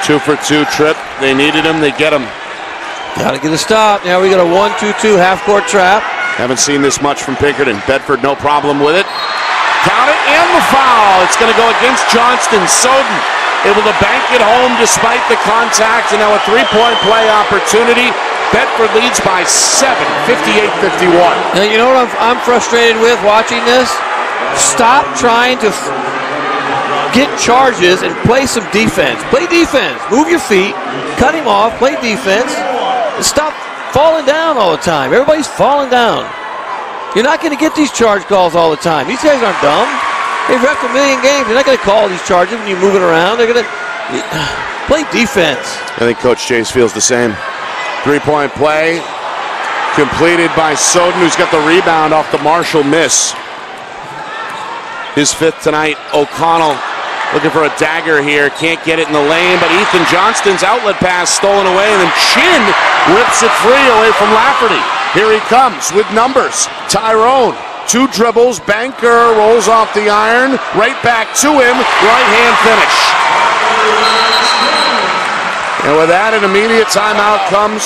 2 for 2 trip. They needed him. They get him. Got to get a stop. Now we got a 1-2-2 half-court trap. Haven't seen this much from Pinkerton. Bedford, no problem with it. Count it, and the foul. It's going to go against Johnston. Soden able to bank it home despite the contact, and now a 3-point play opportunity. Bedford leads by 7, 58-51. Now, you know what I'm frustrated with watching this? Stop trying to get charges and play some defense. Play defense. Move your feet. Cut him off. Play defense. And stop falling down all the time. Everybody's falling down. You're not going to get these charge calls all the time. These guys aren't dumb. They've refed a million games. They're not going to call these charges when you're moving around. They're going to play defense. I think Coach Chase feels the same. 3-point play completed by Soden, who's got the rebound off the Marshall miss. His 5th tonight. O'Connell looking for a dagger here. Can't get it in the lane, but Ethan Johnston's outlet pass stolen away, and then Chin rips it free away from Lafferty. Here he comes with numbers. Tyrone, 2 dribbles. Banker rolls off the iron. Right back to him. Right hand finish. And with that, an immediate timeout comes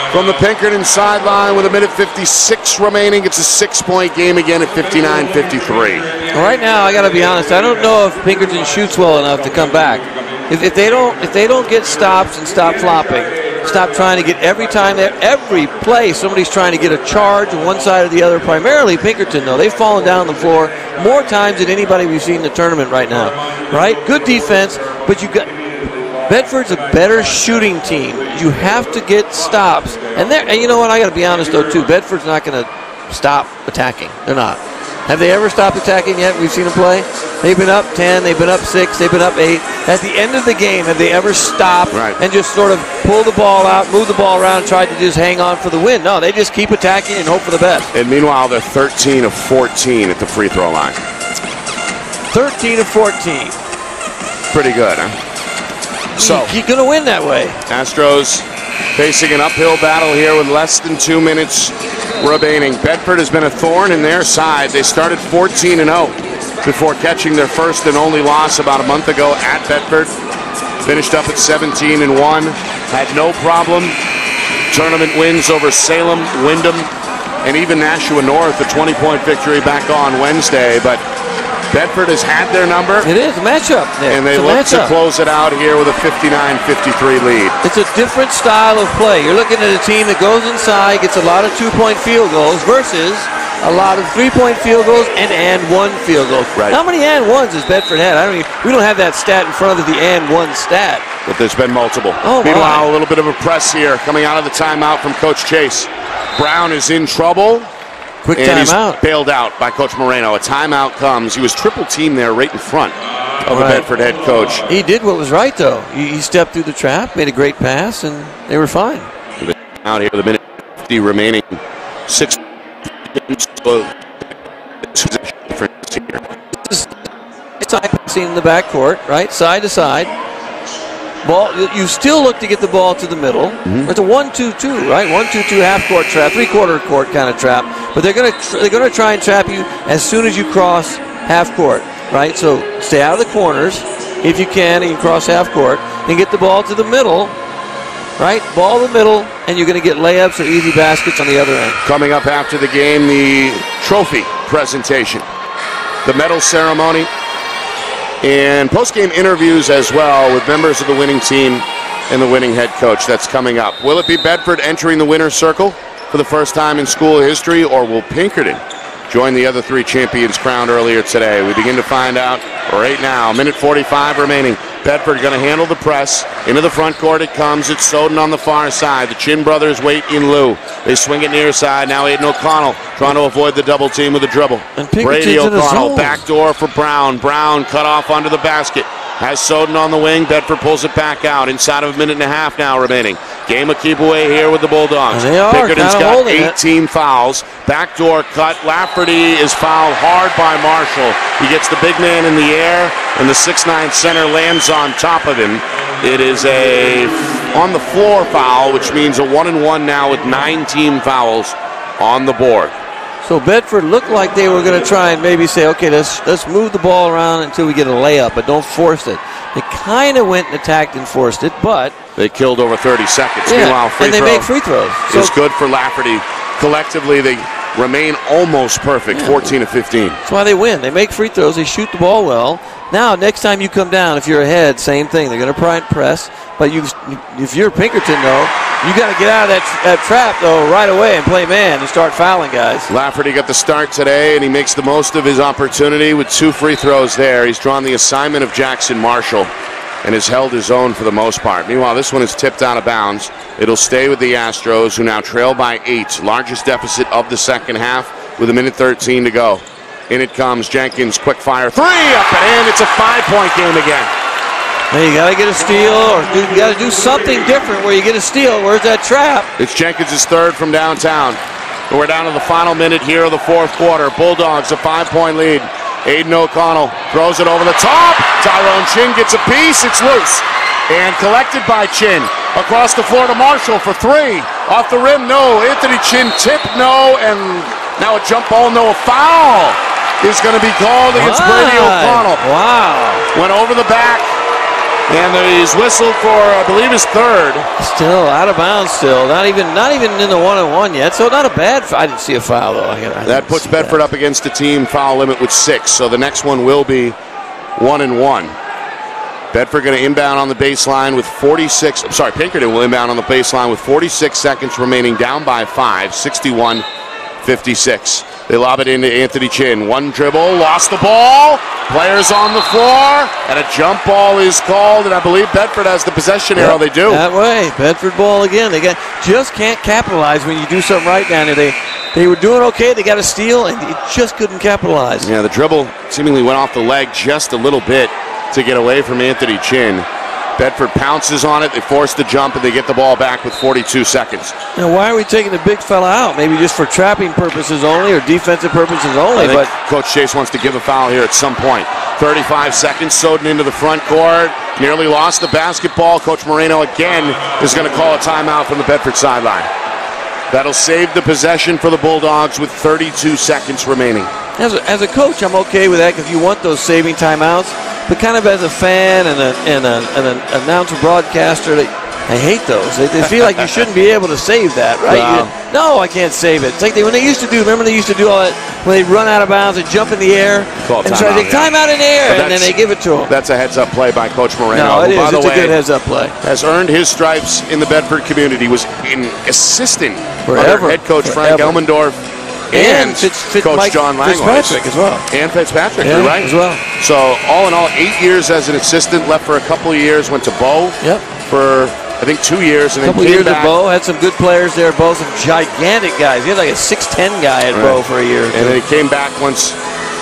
from the Pinkerton sideline with 1:56 remaining. It's a 6-point game again at 59-53. Right now, I got to be honest. I don't know if Pinkerton shoots well enough to come back. If they don't get stops and stop flopping, stop trying to get every play somebody's trying to get a charge on one side or the other. Primarily Pinkerton, though, they've fallen down on the floor more times than anybody we've seen in the tournament right now. Right? Good defense, but Bedford's a better shooting team. You have to get stops. And you know what? I got to be honest, though, too. Bedford's not going to stop attacking. They're not. Have they ever stopped attacking yet? We've seen them play. They've been up 10. They've been up 6. They've been up 8. At the end of the game, have they ever stopped and just sort of pulled the ball out, moved the ball around, and tried to just hang on for the win? No, they just keep attacking and hope for the best. And meanwhile, they're 13 of 14 at the free throw line. 13 of 14. Pretty good, huh? So you're going to win that way. Astros facing an uphill battle here with less than 2 minutes remaining. Bedford has been a thorn in their side. They started 14-0 before catching their first and only loss about a month ago at Bedford. Finished up at 17-1. Had no problem. Tournament wins over Salem, Windham, and even Nashua North. A 20-point victory back on Wednesday, but Bedford has had their number. It is a matchup there. And they look to close it out here with a 59-53 lead. It's a different style of play. You're looking at a team that goes inside, gets a lot of 2-point field goals versus a lot of 3-point field goals and one field goal. Right. How many and ones has Bedford had? We don't have that stat in front of the and one stat. But there's been multiple. Oh, meanwhile, a little bit of a press here coming out of the timeout from Coach Chase. Brown is in trouble. Quick and timeout. He's bailed out by Coach Moreno. A timeout comes. He was triple teamed there right in front of the Bedford head coach. He did what was right, though. He stepped through the trap, made a great pass, and they were fine. Out here with a minute 50 remaining. 6 It's passing in the backcourt, right? Side to side. Ball. You still look to get the ball to the middle. It's a 1-2-2, right? 1-2-2 half-court trap, three-quarter court kind of trap. But they're gonna try and trap you as soon as you cross half-court, right? So stay out of the corners if you can, and you cross half-court, and get the ball to the middle, right? Ball to the middle, and you're going to get layups or easy baskets on the other end. Coming up after the game, the trophy presentation, the medal ceremony, and post-game interviews as well with members of the winning team and the winning head coach. That's coming up. Will it be Bedford entering the winner's circle for the first time in school history, or will Pinkerton join the other 3 champions crowned earlier today? We begin to find out right now. Minute 45 remaining. Bedford going to handle the press. Into the front court it comes. It's Soden on the far side. The Chin brothers wait in lieu. They swing it near side. Now Aiden O'Connell trying to avoid the double team with a dribble. Brady O'Connell, backdoor for Brown. Brown cut off onto the basket. Has Soden on the wing. Bedford pulls it back out. Inside of a minute and a half now remaining. Game of keep away here with the Bulldogs. Pinkerton's got 18 fouls. Backdoor cut. Lafferty is fouled hard by Marshall. He gets the big man in the air, and the 6'9" center lands on top of him. It is a on-the-floor foul, which means a 1-and-1 now with 9 team fouls on the board. So Bedford looked like they were going to try and maybe say, okay, let's move the ball around until we get a layup, but don't force it. They kind of went and attacked and forced it, but they killed over 30 seconds. Yeah, meanwhile, and they make free throws. So it's good for Lafferty. Collectively, they remain almost perfect, 14 of 15. That's why they win. They make free throws. They shoot the ball well. Now, next time you come down, if you're ahead, same thing. They're going to try and press. But if you're Pinkerton, though, you got to get out of that trap, though, right away and play man and start fouling guys. Lafferty got the start today, and he makes the most of his opportunity with 2 free throws there. He's drawn the assignment of Jackson Marshall and has held his own for the most part. Meanwhile, this one is tipped out of bounds. It'll stay with the Astros, who now trail by 8. Largest deficit of the second half with a minute 13 to go. In it comes Jenkins, quick fire 3 up and in. It's a 5-point game again. Hey, you got to get a steal, or you got to do something different where you get a steal. Where's that trap? It's Jenkins' third from downtown. We're down to the final minute here of the fourth quarter. Bulldogs a 5-point lead. Aiden O'Connell throws it over the top. Tyrone Chin gets a piece. It's loose. And collected by Chin. Across the floor to Marshall for 3. Off the rim, no. Anthony Chin tip, no. And now a jump ball, no. A foul is going to be called against Brady O'Connell. Wow. Went over the back. And he's whistled for, I believe, his third. Still out of bounds. Still not even in the 1-on-1 yet. So not a bad. I didn't see a foul though. That puts Bedford up against the team foul limit with 6. So the next one will be 1-and-1. Bedford going to inbound on the baseline with 46. I'm sorry, Pinkerton will inbound on the baseline with 46 seconds remaining, down by 5, 61-56. They lob it into Anthony Chin. One dribble, lost the ball, Players on the floor, and a jump ball is called, and I believe Bedford has the possession arrow. They do. That way. Bedford ball again. They just can't capitalize when you do something right down there. They were doing okay. They got a steal, and it just couldn't capitalize. Yeah, the dribble seemingly went off the leg just a little bit to get away from Anthony Chin. Bedford pounces on it. They force the jump, and they get the ball back with 42 seconds. Now, why are we taking the big fella out? Maybe just for trapping purposes only or defensive purposes only. But Coach Chase wants to give a foul here at some point. 35 seconds. Soden into the front court. Nearly lost the basketball. Coach Moreno again is going to call a timeout from the Bedford sideline. That'll save the possession for the Bulldogs with 32 seconds remaining. As a coach, I'm okay with that because you want those saving timeouts. But kind of as a fan and an announcer broadcaster, I hate those. They feel like you shouldn't be able to save that, right? No, I can't save it. It's like when they used to do, remember they used to do all that, when they run out of bounds and jump in the air? And so they time out in the air, and then they give it to them. That's a heads-up play by Coach Moreno. No, it is. By the It's way, a good heads-up play. Has earned his stripes in the Bedford community, was an assistant Forever. under head coach Frank Elmendorf. And Coach Mike John Langlois. Fitzpatrick as well. And Fitzpatrick, you're right. As well. So, all in all, 8 years as an assistant, left for a couple of years, went to Bow for, I think, 2 years. And a couple then years back. at Bow, had some good players there, both some gigantic guys. He had like a 6'10 guy at Bow for a year. And then he came back once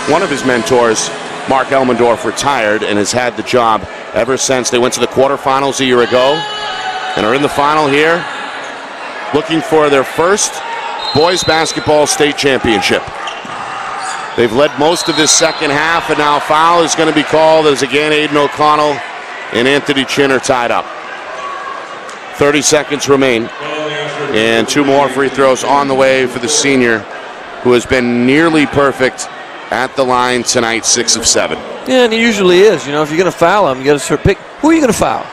one of his mentors, Mark Elmendorf, retired and has had the job ever since. They went to the quarterfinals a year ago and are in the final here, looking for their first boys basketball state championship. They've led most of this second half, and now a foul is going to be called as again Aiden O'Connell and Anthony Chin are tied up. 30 seconds remain, and 2 more free throws on the way for the senior, who has been nearly perfect at the line tonight, 6 of 7. Yeah, and he usually is. You know, if you're going to foul him, you got to sort of pick. Who are you going to foul?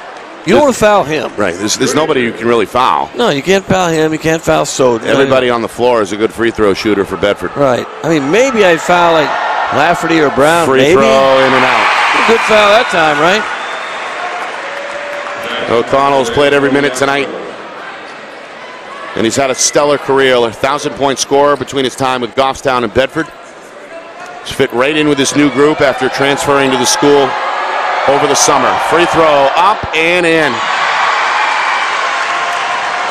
You don't want to foul him. Right. There's nobody who can really foul. No, you can't foul him. You can't foul Soden. Everybody on the floor is a good free throw shooter for Bedford. Right. I mean, maybe I'd foul like Lafferty or Brown. Free throw in and out. Good foul that time, right? O'Connell's played every minute tonight. And he's had a stellar career, a 1,000-point scorer between his time with Goffstown and Bedford. He's fit right in with this new group after transferring to the school over the summer. Free throw up and in.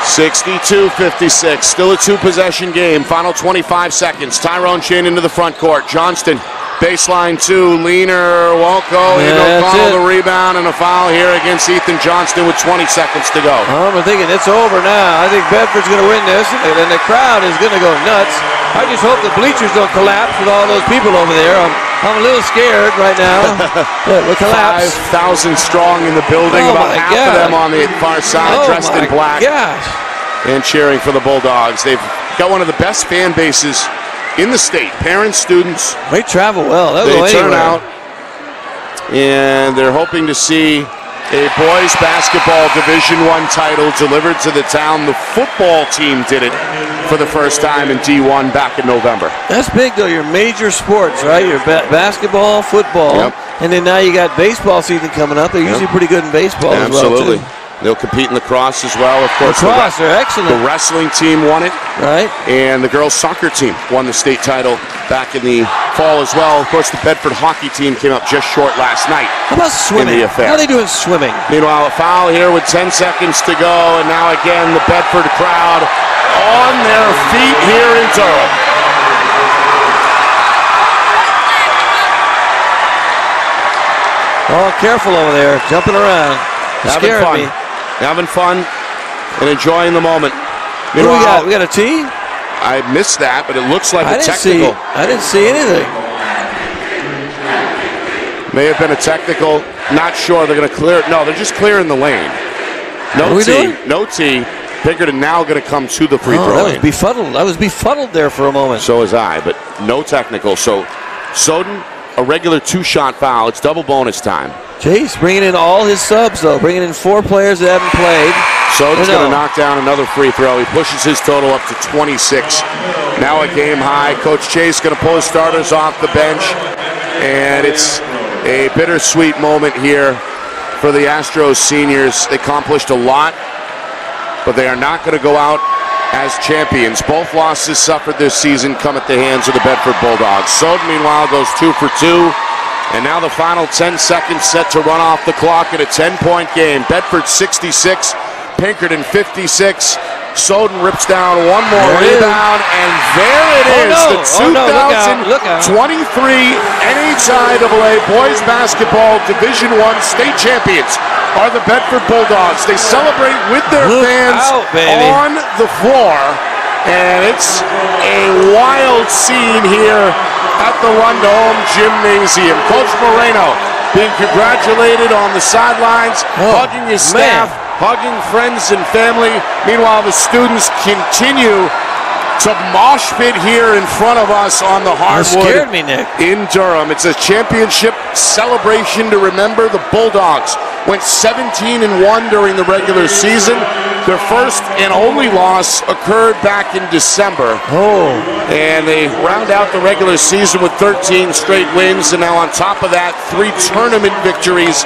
62-56. Still a 2-possession game. Final 25 seconds. Tyrone Chin into the front court. Johnston, baseline 2. Leaner won't go. O'Connell the rebound and a foul here against Ethan Johnston with 20 seconds to go. I'm thinking it's over now. I think Bedford's going to win this, and the crowd is going to go nuts. I just hope the bleachers don't collapse with all those people over there. I'm a little scared right now. We'll collapse. 5,000 strong in the building. About half of them on the far side, dressed in black. And cheering for the Bulldogs. They've got one of the best fan bases in the state. Parents, students. They travel well. They turn out. And they're hoping to see a boys basketball Division I title delivered to the town. The football team did it for the first time in D1 back in November. That's big, though. Your major sports, right? Your basketball, football, and then now you got baseball season coming up. They're usually pretty good in baseball as well, Absolutely. They'll compete in lacrosse as well. Of course, lacrosse, they're excellent. The wrestling team won it. Right. And the girls' soccer team won the state title back in the fall as well. Of course, the Bedford hockey team came up just short last night. How about swimming? In the affair. How are they doing swimming? Meanwhile, a foul here with 10 seconds to go. And now again, the Bedford crowd on their feet here in Durham. Oh, careful over there, jumping around. Scaring me. Having fun and enjoying the moment. What do we got? We got a tee? I missed that, but it looks like a technical. I didn't see anything. May have been a technical. Not sure. They're going to clear it. No, they're just clearing the lane. No tee. No tee. Pinkerton now going to come to the free throw lane. I was befuddled there for a moment. So was I, but no technical. So Soden, a regular 2-shot foul. It's double bonus time. Chase bringing in all his subs, though. Bringing in 4 players that haven't played. Soden's going to knock down another free throw. He pushes his total up to 26. Now a game high. Coach Chase going to pull his starters off the bench. And it's a bittersweet moment here for the Astros seniors. They accomplished a lot, but they are not going to go out as champions. Both losses suffered this season come at the hands of the Bedford Bulldogs. Soden, meanwhile, goes 2 for 2. And now the final 10 seconds set to run off the clock in a 10-point game. Bedford 66, Pinkerton 56. Soden rips down one more rebound, and there it is. The 2023 NHIAA Boys Basketball Division I state champions are the Bedford Bulldogs. They celebrate with their fans on the floor, and it's a wild scene here at the Lundholm Gymnasium. Coach Moreno being congratulated on the sidelines, hugging his staff, hugging friends and family. Meanwhile, the students continue to mosh pit here in front of us on the hardwood. Scared me, Nick. In Durham. It's a championship celebration to remember the Bulldogs went 17-1 during the regular season. Their first and only loss occurred back in December. And they round out the regular season with 13 straight wins, and now on top of that, 3 tournament victories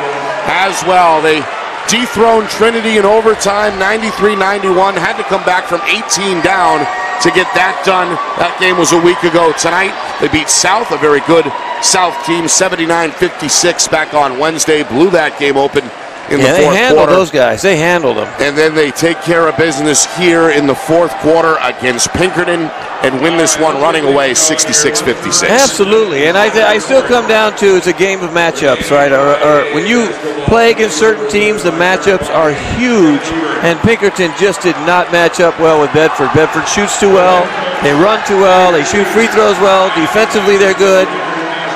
as well. They dethroned Trinity in overtime, 93-91, had to come back from 18 down to get that done. That game was a week ago tonight. They beat South, a very good South team, 79-56 back on Wednesday. Blew that game open in the fourth quarter. They handled those guys. They handled them. And then they take care of business here in the fourth quarter against Pinkerton and win this one running away 66-56. Absolutely. And I still come down to it's a game of matchups, right? Or when you play against certain teams, the matchups are huge. And Pinkerton just did not match up well with Bedford. Bedford shoots too well. They run too well. They shoot free throws well. Defensively, they're good.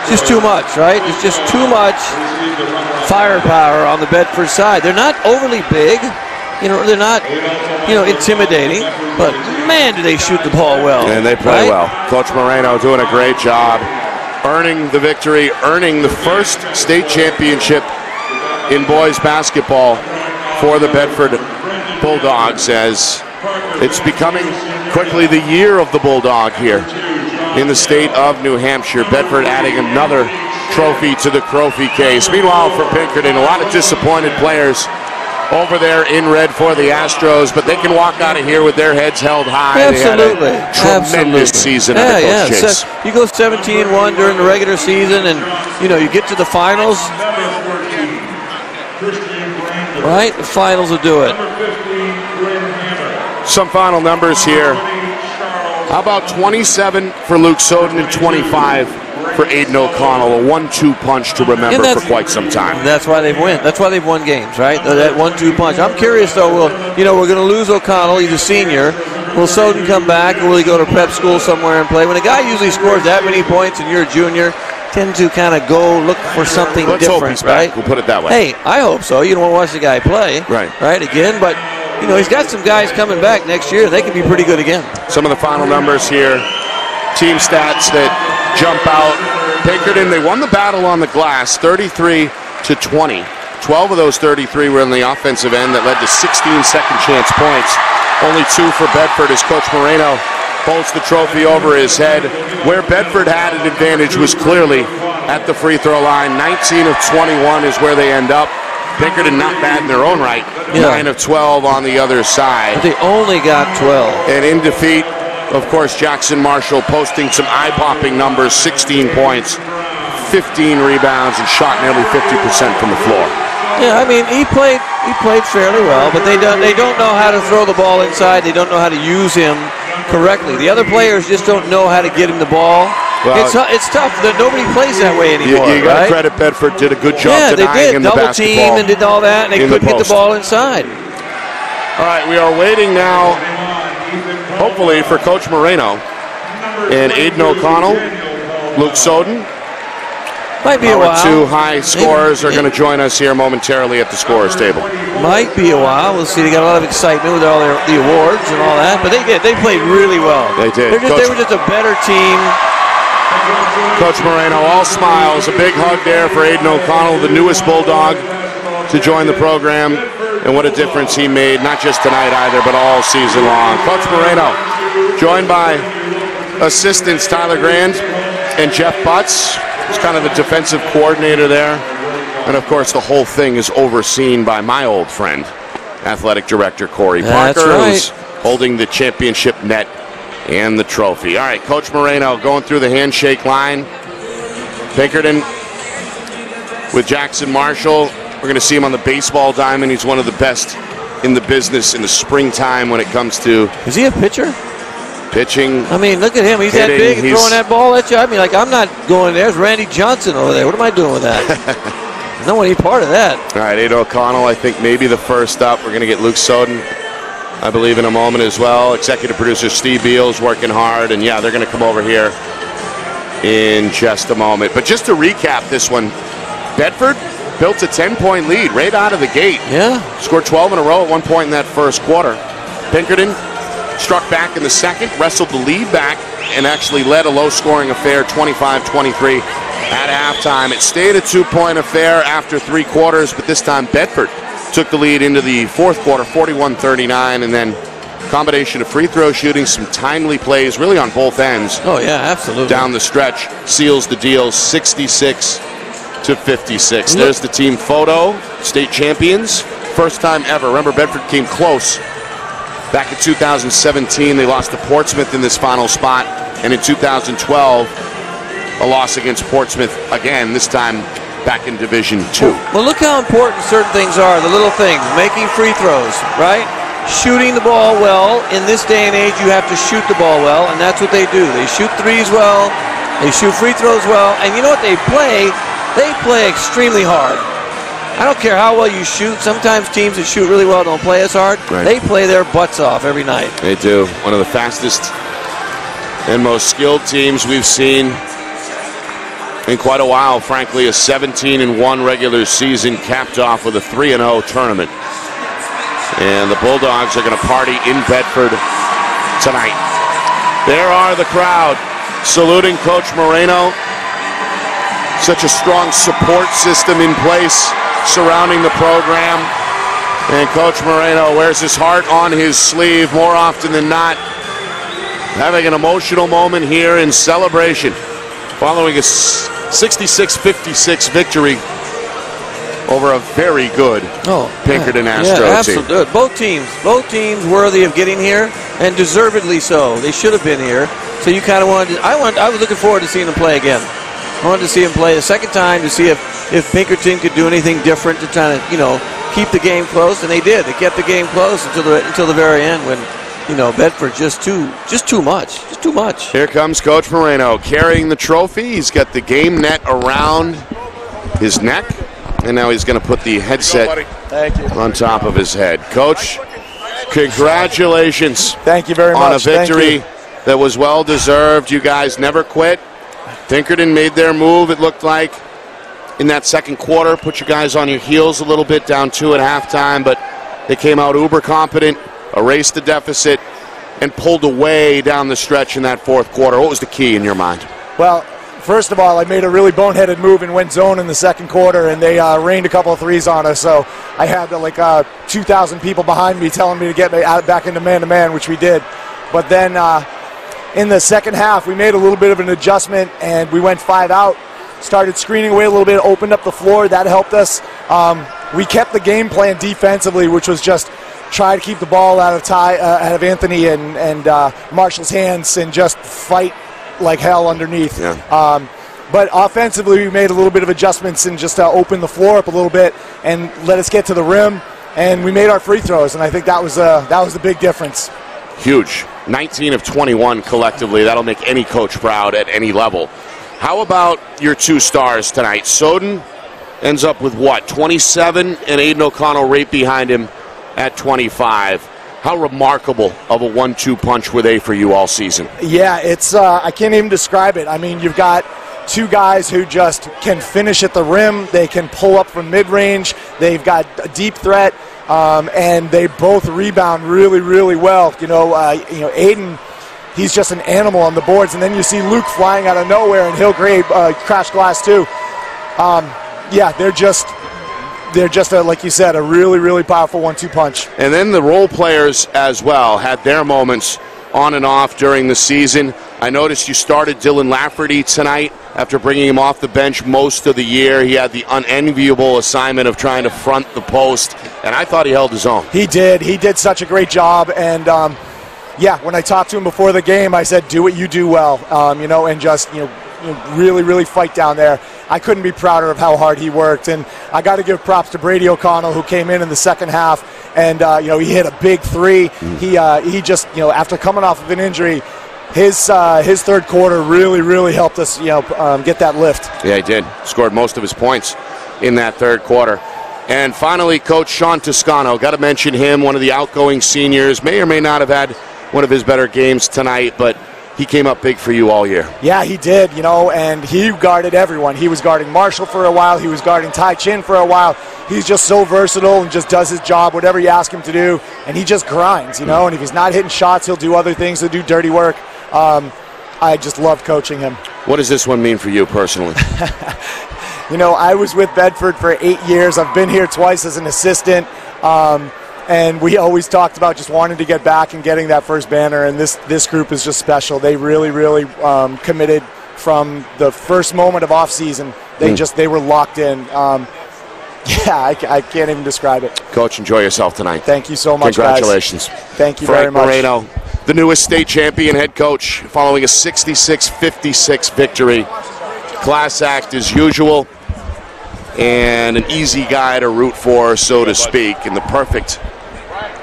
Just too much, right? It's just too much firepower on the Bedford side. They're not overly big. They're not, intimidating. But, man, do they shoot the ball well. And they play well. Coach Moreno doing a great job, earning the victory, earning the first state championship in boys basketball for the Bedford Bulldogs, as it's becoming quickly the year of the Bulldog here in the state of New Hampshire. Bedford adding another trophy to the trophy case. Meanwhile, for Pinkerton, a lot of disappointed players over there in red for the Astros, but they can walk out of here with their heads held high. Absolutely. They had a tremendous season under Coach Chase. You go 17-1 during the regular season, and you get to the finals. Right? The finals will do it. Some final numbers here. How about 27 for Luke Soden and 25 for Aiden O'Connell? A 1-2 punch to remember for quite some time. That's why they've won. That's why they've won games, right? That 1-2 punch. I'm curious though. We're going to lose O'Connell. He's a senior. Will Soden come back, or will he go to prep school somewhere and play? When a guy usually scores that many points and you're a junior, tend to kind of go look for something different, right? We'll put it that way. Hey, I hope so. You don't want to watch the guy play, right? Again, but he's got some guys coming back next year. They can be pretty good again. Some of the final numbers here, team stats that jump out. Pinkerton, they won the battle on the glass, 33-20. 12 of those 33 were in the offensive end. That led to 16 second chance points. Only 2 for Bedford as Coach Moreno holds the trophy over his head. Where Bedford had an advantage was clearly at the free throw line. 19 of 21 is where they end up. Pinkerton not bad in their own right. 9 of 12 on the other side. But they only got 12. And in defeat, of course, Jackson Marshall posting some eye-popping numbers, 16 points, 15 rebounds, and shot nearly 50% from the floor. Yeah, I mean, he played fairly well, but they don't know how to throw the ball inside. They don't know how to use him correctly. The other players just don't know how to get him the ball. Well, it's tough that nobody plays that way anymore. You got to credit Bedford did a good job denying him the basketball. Double team and did all that, and they couldn't get the ball inside. All right, we are waiting now, hopefully, for Coach Moreno and Aiden O'Connell, Luke Soden. Might be a while. Our 2 high scorers are going to join us here momentarily at the scorers table. Might be a while. We'll see. They got a lot of excitement with all the awards and all that, but they did. They played really well. They did. They were just a better team. Coach Moreno, all smiles. A big hug there for Aiden O'Connell, the newest Bulldog to join the program, and what a difference he made, not just tonight either, but all season long. Coach Moreno, joined by assistants Tyler Grand and Jeff Butts. He's kind of the defensive coordinator there. And, of course, the whole thing is overseen by my old friend, athletic director Corey Parker, who's holding the championship net and the trophy. All right, Coach Moreno going through the handshake line. Pinkerton with Jackson Marshall. We're going to see him on the baseball diamond. He's one of the best in the business in the springtime when it comes to... Is he a pitcher? Pitching. I mean, look at him. He's that big and throwing that ball at you. I mean, like, I'm not going there. There's Randy Johnson over there. What am I doing with that? I don't want any part of that. All right, Ada O'Connell, I think maybe the first up. We're going to get Luke Soden, I believe, in a moment as well. Executive producer Steve Beals working hard. And, yeah, they're going to come over here in just a moment. But just to recap this one, Bedford built a 10-point lead right out of the gate. Yeah. Scored 12 in a row at one point in that first quarter. Pinkerton struck back in the second, wrestled the lead back, and actually led a low-scoring affair 25-23 at halftime. It stayed a 2-point affair after 3 quarters, but this time Bedford took the lead into the fourth quarter, 41-39, and then combination of free throw shooting, some timely plays really on both ends. Oh, yeah, absolutely. Down the stretch, seals the deal 66-56. There's the team photo. State champions. First time ever. Remember, Bedford came close. Back in 2017, they lost to Portsmouth in this final spot. And in 2012, a loss against Portsmouth again, this time back in Division II. Well, look how important certain things are, the little things. Making free throws, right? Shooting the ball well. In this day and age, you have to shoot the ball well, and that's what they do. They shoot threes well. They shoot free throws well. And you know what they play? They play extremely hard. I don't care how well you shoot. Sometimes teams that shoot really well don't play as hard. Right. They play their butts off every night. They do. One of the fastest and most skilled teams we've seen in quite a while. Frankly, a 17-1 regular season capped off with a 3-0 tournament. And the Bulldogs are going to party in Bedford tonight. There are the crowd saluting Coach Moreno. Such a strong support system in place surrounding the program. And Coach Moreno wears his heart on his sleeve more often than not. Having an emotional moment here in celebration following a 66-56 victory over a very good Pinkerton Astro team. Absolutely. Both teams worthy of getting here, and deservedly so. They should have been here. So you kind of wanted to, I was looking forward to seeing them play again. I wanted to see him play a second time to see if Pinkerton could do anything different to try to, keep the game close, and they did. They kept the game close until the very end when, Bedford just too much. Here comes Coach Moreno carrying the trophy. He's got the game net around his neck, and now he's going to put the headset on top of his head. Coach, congratulations. Thank you very much. On a victory that was well deserved. You guys never quit. Pinkerton made their move, it looked like, in that second quarter. Put you guys on your heels a little bit, down 2 at halftime, but they came out uber competent, erased the deficit, and pulled away down the stretch in that fourth quarter. What was the key in your mind? Well, first of all, I made a really boneheaded move and went zone in the second quarter, and they rained a couple of threes on us, so I had 2,000 people behind me telling me to get back into man-to-man, which we did. But then in the second half, we made a little bit of an adjustment, and we went 5 out, started screening away a little bit, opened up the floor. That helped us. We kept the game plan defensively, which was just try to keep the ball out of Anthony and Marshall's hands and just fight like hell underneath. Yeah. But offensively, we made a little bit of adjustments and just opened the floor up a little bit and let us get to the rim, and we made our free throws, and I think that was the big difference. Huge. 19 of 21 collectively. That'll make any coach proud at any level. How about your 2 stars tonight? Soden ends up with what? 27, and Aiden O'Connell right behind him at 25. How remarkable of a 1-2 punch were they for you all season? Yeah, it's I can't even describe it. I mean, you've got 2 guys who just can finish at the rim. They can pull up from mid-range. They've got a deep threat. And they both rebound really, really well. Aiden, he's just an animal on the boards. And then you see Luke flying out of nowhere, and he'll crash glass too. They're just like you said, a really, really powerful 1-2 punch. And then the role players as well had their moments on and off during the season. I noticed you started Dylan Lafferty tonight after bringing him off the bench most of the year. He had the unenviable assignment of trying to front the post, and I thought he held his own. He did such a great job, and when I talked to him before the game, I said, do what you do well, and just really, really fight down there. I couldn't be prouder of how hard he worked. And I got to give props to Brady O'Connell, who came in the second half, and he hit a big three. He just, after coming off of an injury, his third quarter really helped us, get that lift. Yeah, he did. Scored most of his points in that third quarter. And finally, Coach Sean Toscano. Got to mention him, one of the outgoing seniors. May or may not have had one of his better games tonight, but he came up big for you all year. Yeah, he did, and he guarded everyone. He was guarding Marshall for a while. He was guarding Tai Chin for a while. He's just so versatile and just does his job, whatever you ask him to do, and he just grinds, and if he's not hitting shots, he'll do other things. He'll do dirty work. I just love coaching him. What does this one mean for you personally? I was with Bedford for 8 years. I've been here twice as an assistant, and we always talked about just wanting to get back and getting that first banner, and this group is just special. They really committed from the first moment of off-season. They were locked in. I can't even describe it. Coach, enjoy yourself tonight. Thank you so much, Congratulations. guys. Thank you very much. Frank Moreno, the newest state champion head coach, following a 66-56 victory. Class act as usual, and an easy guy to root for, so to speak, and the perfect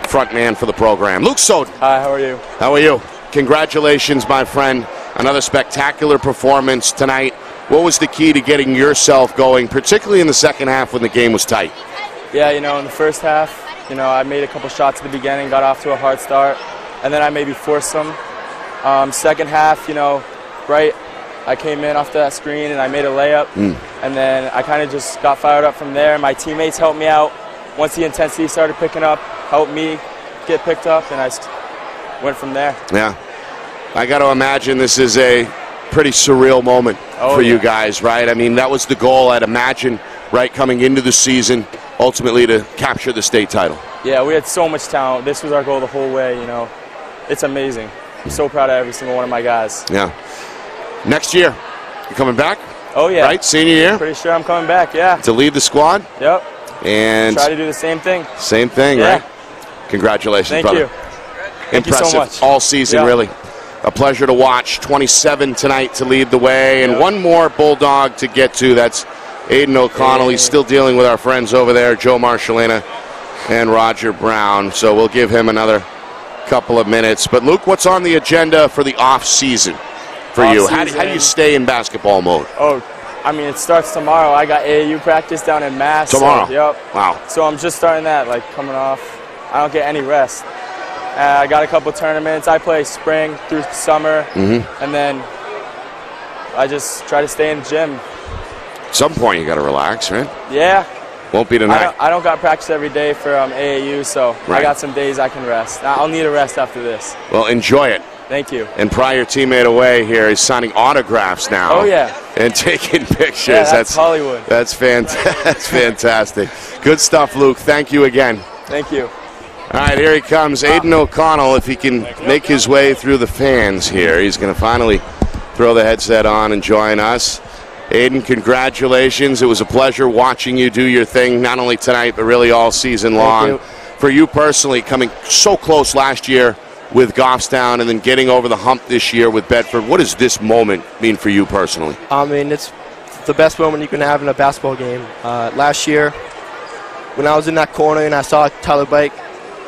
front man for the program. Luke Soden. Hi, how are you? How are you? Congratulations, my friend. Another spectacular performance tonight. What was the key to getting yourself going, particularly in the second half when the game was tight? Yeah, in the first half, I made a couple shots at the beginning, got off to a hard start, and then I maybe forced them. Second half, I came in off that screen and I made a layup, and then I kind of just got fired up from there. My teammates helped me out. Once the intensity started picking up, helped me get picked up, and I went from there. Yeah. I got to imagine this is a pretty surreal moment for you guys, right? I mean, that was the goal, I'd imagine, right, coming into the season, ultimately to capture the state title. Yeah, we had so much talent. This was our goal the whole way, It's amazing. I'm so proud of every single one of my guys. Yeah. Next year, you coming back? Oh, yeah. Right, senior year? Pretty sure I'm coming back, yeah. To lead the squad? Yep. And try to do the same thing. Same thing, yeah. Right? Congratulations, Thank brother. you. Thank Impressive you so much. all season, really. A pleasure to watch. 27 tonight to lead the way, and one more Bulldog to get to. That's Aiden O'Connell. He's still dealing with our friends over there, Joe Marshallina and Roger Brown. So we'll give him another couple of minutes. But Luke, what's on the agenda for the off season for you? How do you stay in basketball mode? Oh, it starts tomorrow. I got AAU practice down in Mass. Tomorrow? So, yep. Wow. So I'm just starting that, coming off. I don't get any rest. I got a couple tournaments. I play spring through summer, and then I just try to stay in the gym. At some point you got to relax, right? Yeah. Won't be tonight. I don't got practice every day for AAU, so I got some days I can rest. I'll need a rest after this. Well, enjoy it. Thank you. And prior teammate away here is signing autographs now. Oh, yeah. And taking pictures. Yeah, that's Hollywood. That's fantastic. Good stuff, Luke. Thank you again. Thank you. All right, here he comes, Aiden O'Connell. If he can make his way through the fans here, he's going to finally throw the headset on and join us. Aiden, congratulations. It was a pleasure watching you do your thing, not only tonight, but really all season long. For you personally, coming so close last year with Goffstown and then getting over the hump this year with Bedford, what does this moment mean for you personally? It's the best moment you can have in a basketball game. Last year, when I was in that corner and I saw Tyler Bike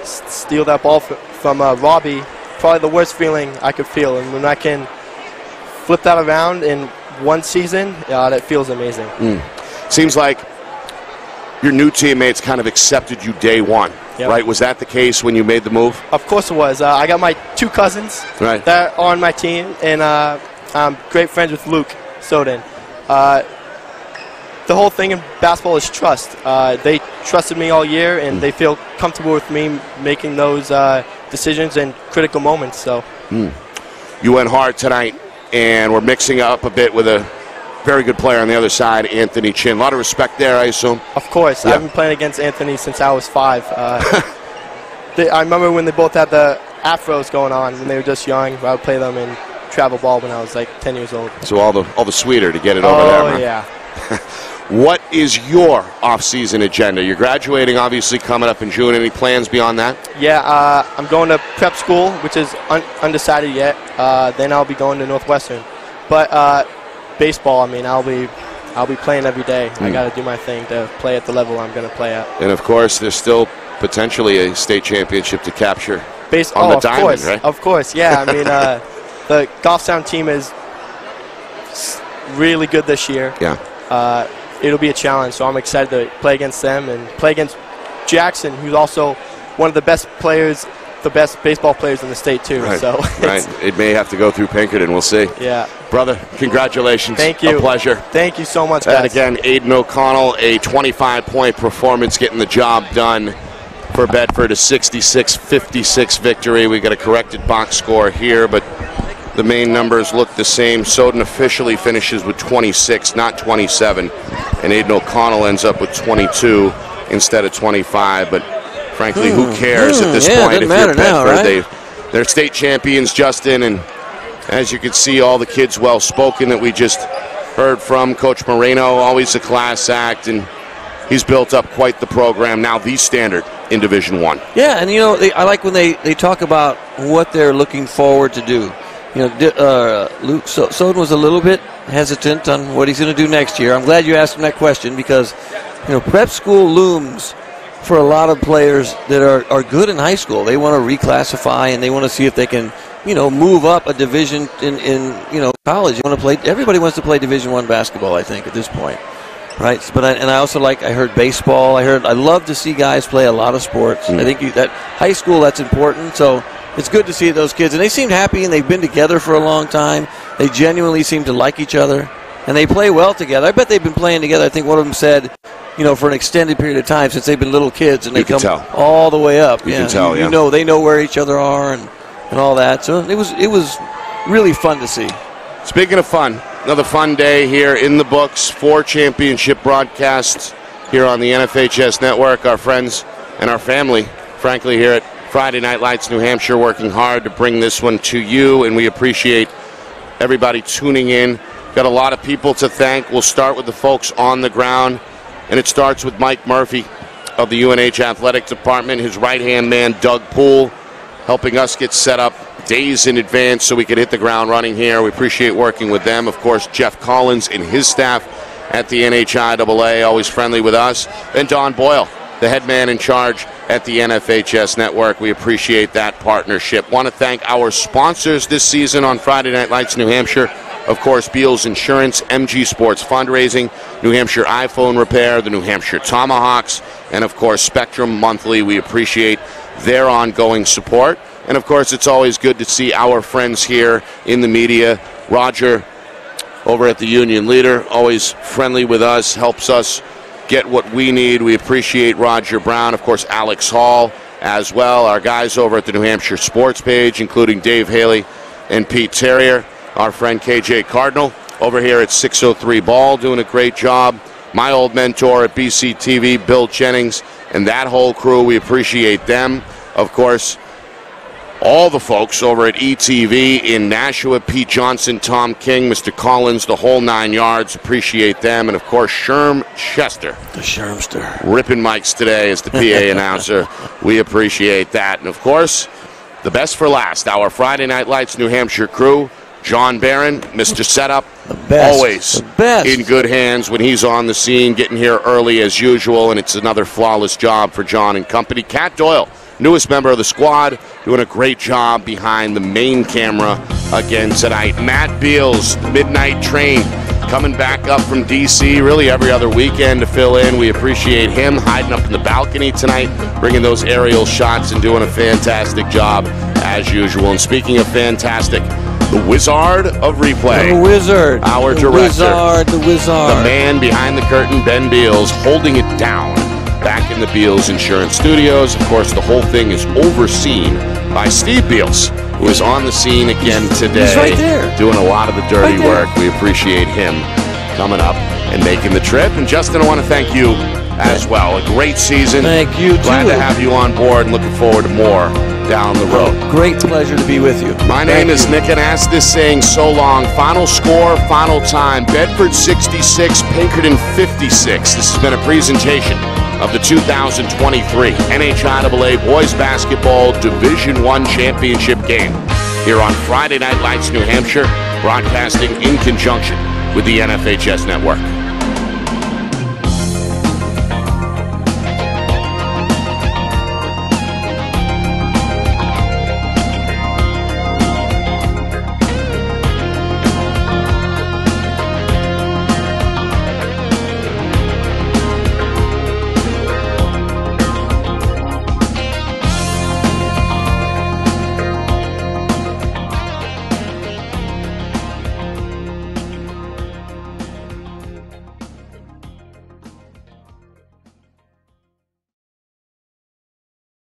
steal that ball from Robbie, probably the worst feeling I could feel. And when I can flip that around in one season, that feels amazing. Seems like your new teammates kind of accepted you day one, right? Was that the case when you made the move? Of course it was. I got my two cousins that are on my team, and I'm great friends with Luke Soden. The whole thing in basketball is trust. They trusted me all year, and they feel comfortable with me making those decisions in critical moments. So, You went hard tonight, and we're mixing up a bit with a very good player on the other side, Anthony Chin. A lot of respect there, I assume. Of course. I've been playing against Anthony since I was 5. I remember when they both had the afros going on when they were just young. I would play them in travel ball when I was like 10 years old. So all the sweeter to get it over there. Oh, yeah. What is your off-season agenda? You're graduating, obviously, coming up in June. Any plans beyond that? Yeah, I'm going to prep school, which is undecided yet. Then I'll be going to Northwestern. But baseball, I mean, I'll be playing every day. I got to do my thing to play at the level I'm going to play at. And, of course, there's still potentially a state championship to capture on the diamond, course, right? Of course, yeah. I mean, the Goffstown team is really good this year. Yeah. It'll be a challenge, so I'm excited to play against them and play against Jackson, who's also one of the best players, the best baseball players in the state, too. Right. So right. It may have to go through Pinkerton. We'll see. Yeah. Brother, congratulations. Thank you. A pleasure. Thank you so much, guys. And again, Aiden O'Connell, a 25-point performance, getting the job done for Bedford, a 66-56 victory. We got a corrected box score here, but the main numbers look the same. Soden officially finishes with 26, not 27, and Aiden O'Connell ends up with 22 instead of 25. But frankly, who cares at this point if you're Bedford? Now, right? They're state champions, Justin, and as you can see, all the kids well-spoken that we just heard from. Coach Moreno, always a class act, and he's built up quite the program, now the standard in Division I. Yeah, and I like when they talk about what they're looking forward to do. Luke Soden was a little bit hesitant on what he's going to do next year. I'm glad you asked him that question because, prep school looms for a lot of players that are good in high school. They want to reclassify and they want to see if they can, move up a division in college. Everybody wants to play Division I basketball, I think, at this point. Right, but I also I heard baseball. I love to see guys play a lot of sports. I think that high school, that's important. So it's good to see those kids, and they seem happy, and they've been together for a long time. They genuinely seem to like each other, and they play well together. I bet they've been playing together. I think one of them said, for an extended period of time since they've been little kids, and they come all the way up. You can tell, yeah. They know where each other are and all that. So it was really fun to see. Speaking of fun, another fun day here in the books. 4 championship broadcasts here on the NFHS Network. Our friends and our family, frankly, here at Friday Night Lights New Hampshire, working hard to bring this one to you, and we appreciate everybody tuning in. Got a lot of people to thank. We'll start with the folks on the ground, and it starts with Mike Murphy of the UNH Athletic Department, his right-hand man, Doug Poole, helping us get set up days in advance so we could hit the ground running here. We appreciate working with them. Of course, Jeff Collins and his staff at the NHIAA, always friendly with us. And Don Boyle, the head man in charge at the NFHS Network. We appreciate that partnership. Want to thank our sponsors this season on Friday Night Lights New Hampshire. Of course, Beals Insurance, MG Sports Fundraising, New Hampshire iPhone Repair, the New Hampshire Tomahawks, and of course, Spectrum Monthly. We appreciate their ongoing support. And of course, it's always good to see our friends here in the media. Roger over at the Union Leader, always friendly with us, helps us get what we need. We appreciate Roger Brown. Of course, Alex Hall as well. Our guys over at the New Hampshire Sports Page, including Dave Haley and Pete Terrier. Our friend KJ Cardinal over here at 603 Ball, doing a great job. My old mentor at BCTV, Bill Jennings, and that whole crew. We appreciate them. Of course, all the folks over at ETV in Nashua, Pete Johnson, Tom King, Mr. Collins, the whole 9 yards. Appreciate them. And, of course, Sherm Chester. The Shermster. Ripping mics today as the PA announcer. We appreciate that. And, of course, the best for last, our Friday Night Lights New Hampshire crew. John Barron, Mr. Setup, always in good hands when he's on the scene, getting here early as usual, and it's another flawless job for John and company. Kat Doyle, newest member of the squad, doing a great job behind the main camera again tonight. Matt Beals, Midnight Train, coming back up from D.C. really every other weekend to fill in. We appreciate him hiding up in the balcony tonight, bringing those aerial shots and doing a fantastic job as usual. And speaking of fantastic, the Wizard of Replay. The Wizard. Our director. The Wizard. The man behind the curtain, Ben Beals, holding it down back in the Beals Insurance Studios. Of course, the whole thing is overseen by Steve Beals, who is on the scene again today. He's right there. Doing a lot of the dirty work. We appreciate him coming up and making the trip. And Justin, I want to thank you as well. A great season. Thank you, Glad to have you on board and looking forward to more down the road. Great pleasure to be with you. My name is Nick Anastas, saying so long. Final score, final time. Bedford 66, Pinkerton 56. This has been a presentation of the 2023 NHIAA Boys Basketball Division I Championship game here on Friday Night Lights New Hampshire, broadcasting in conjunction with the NFHS Network.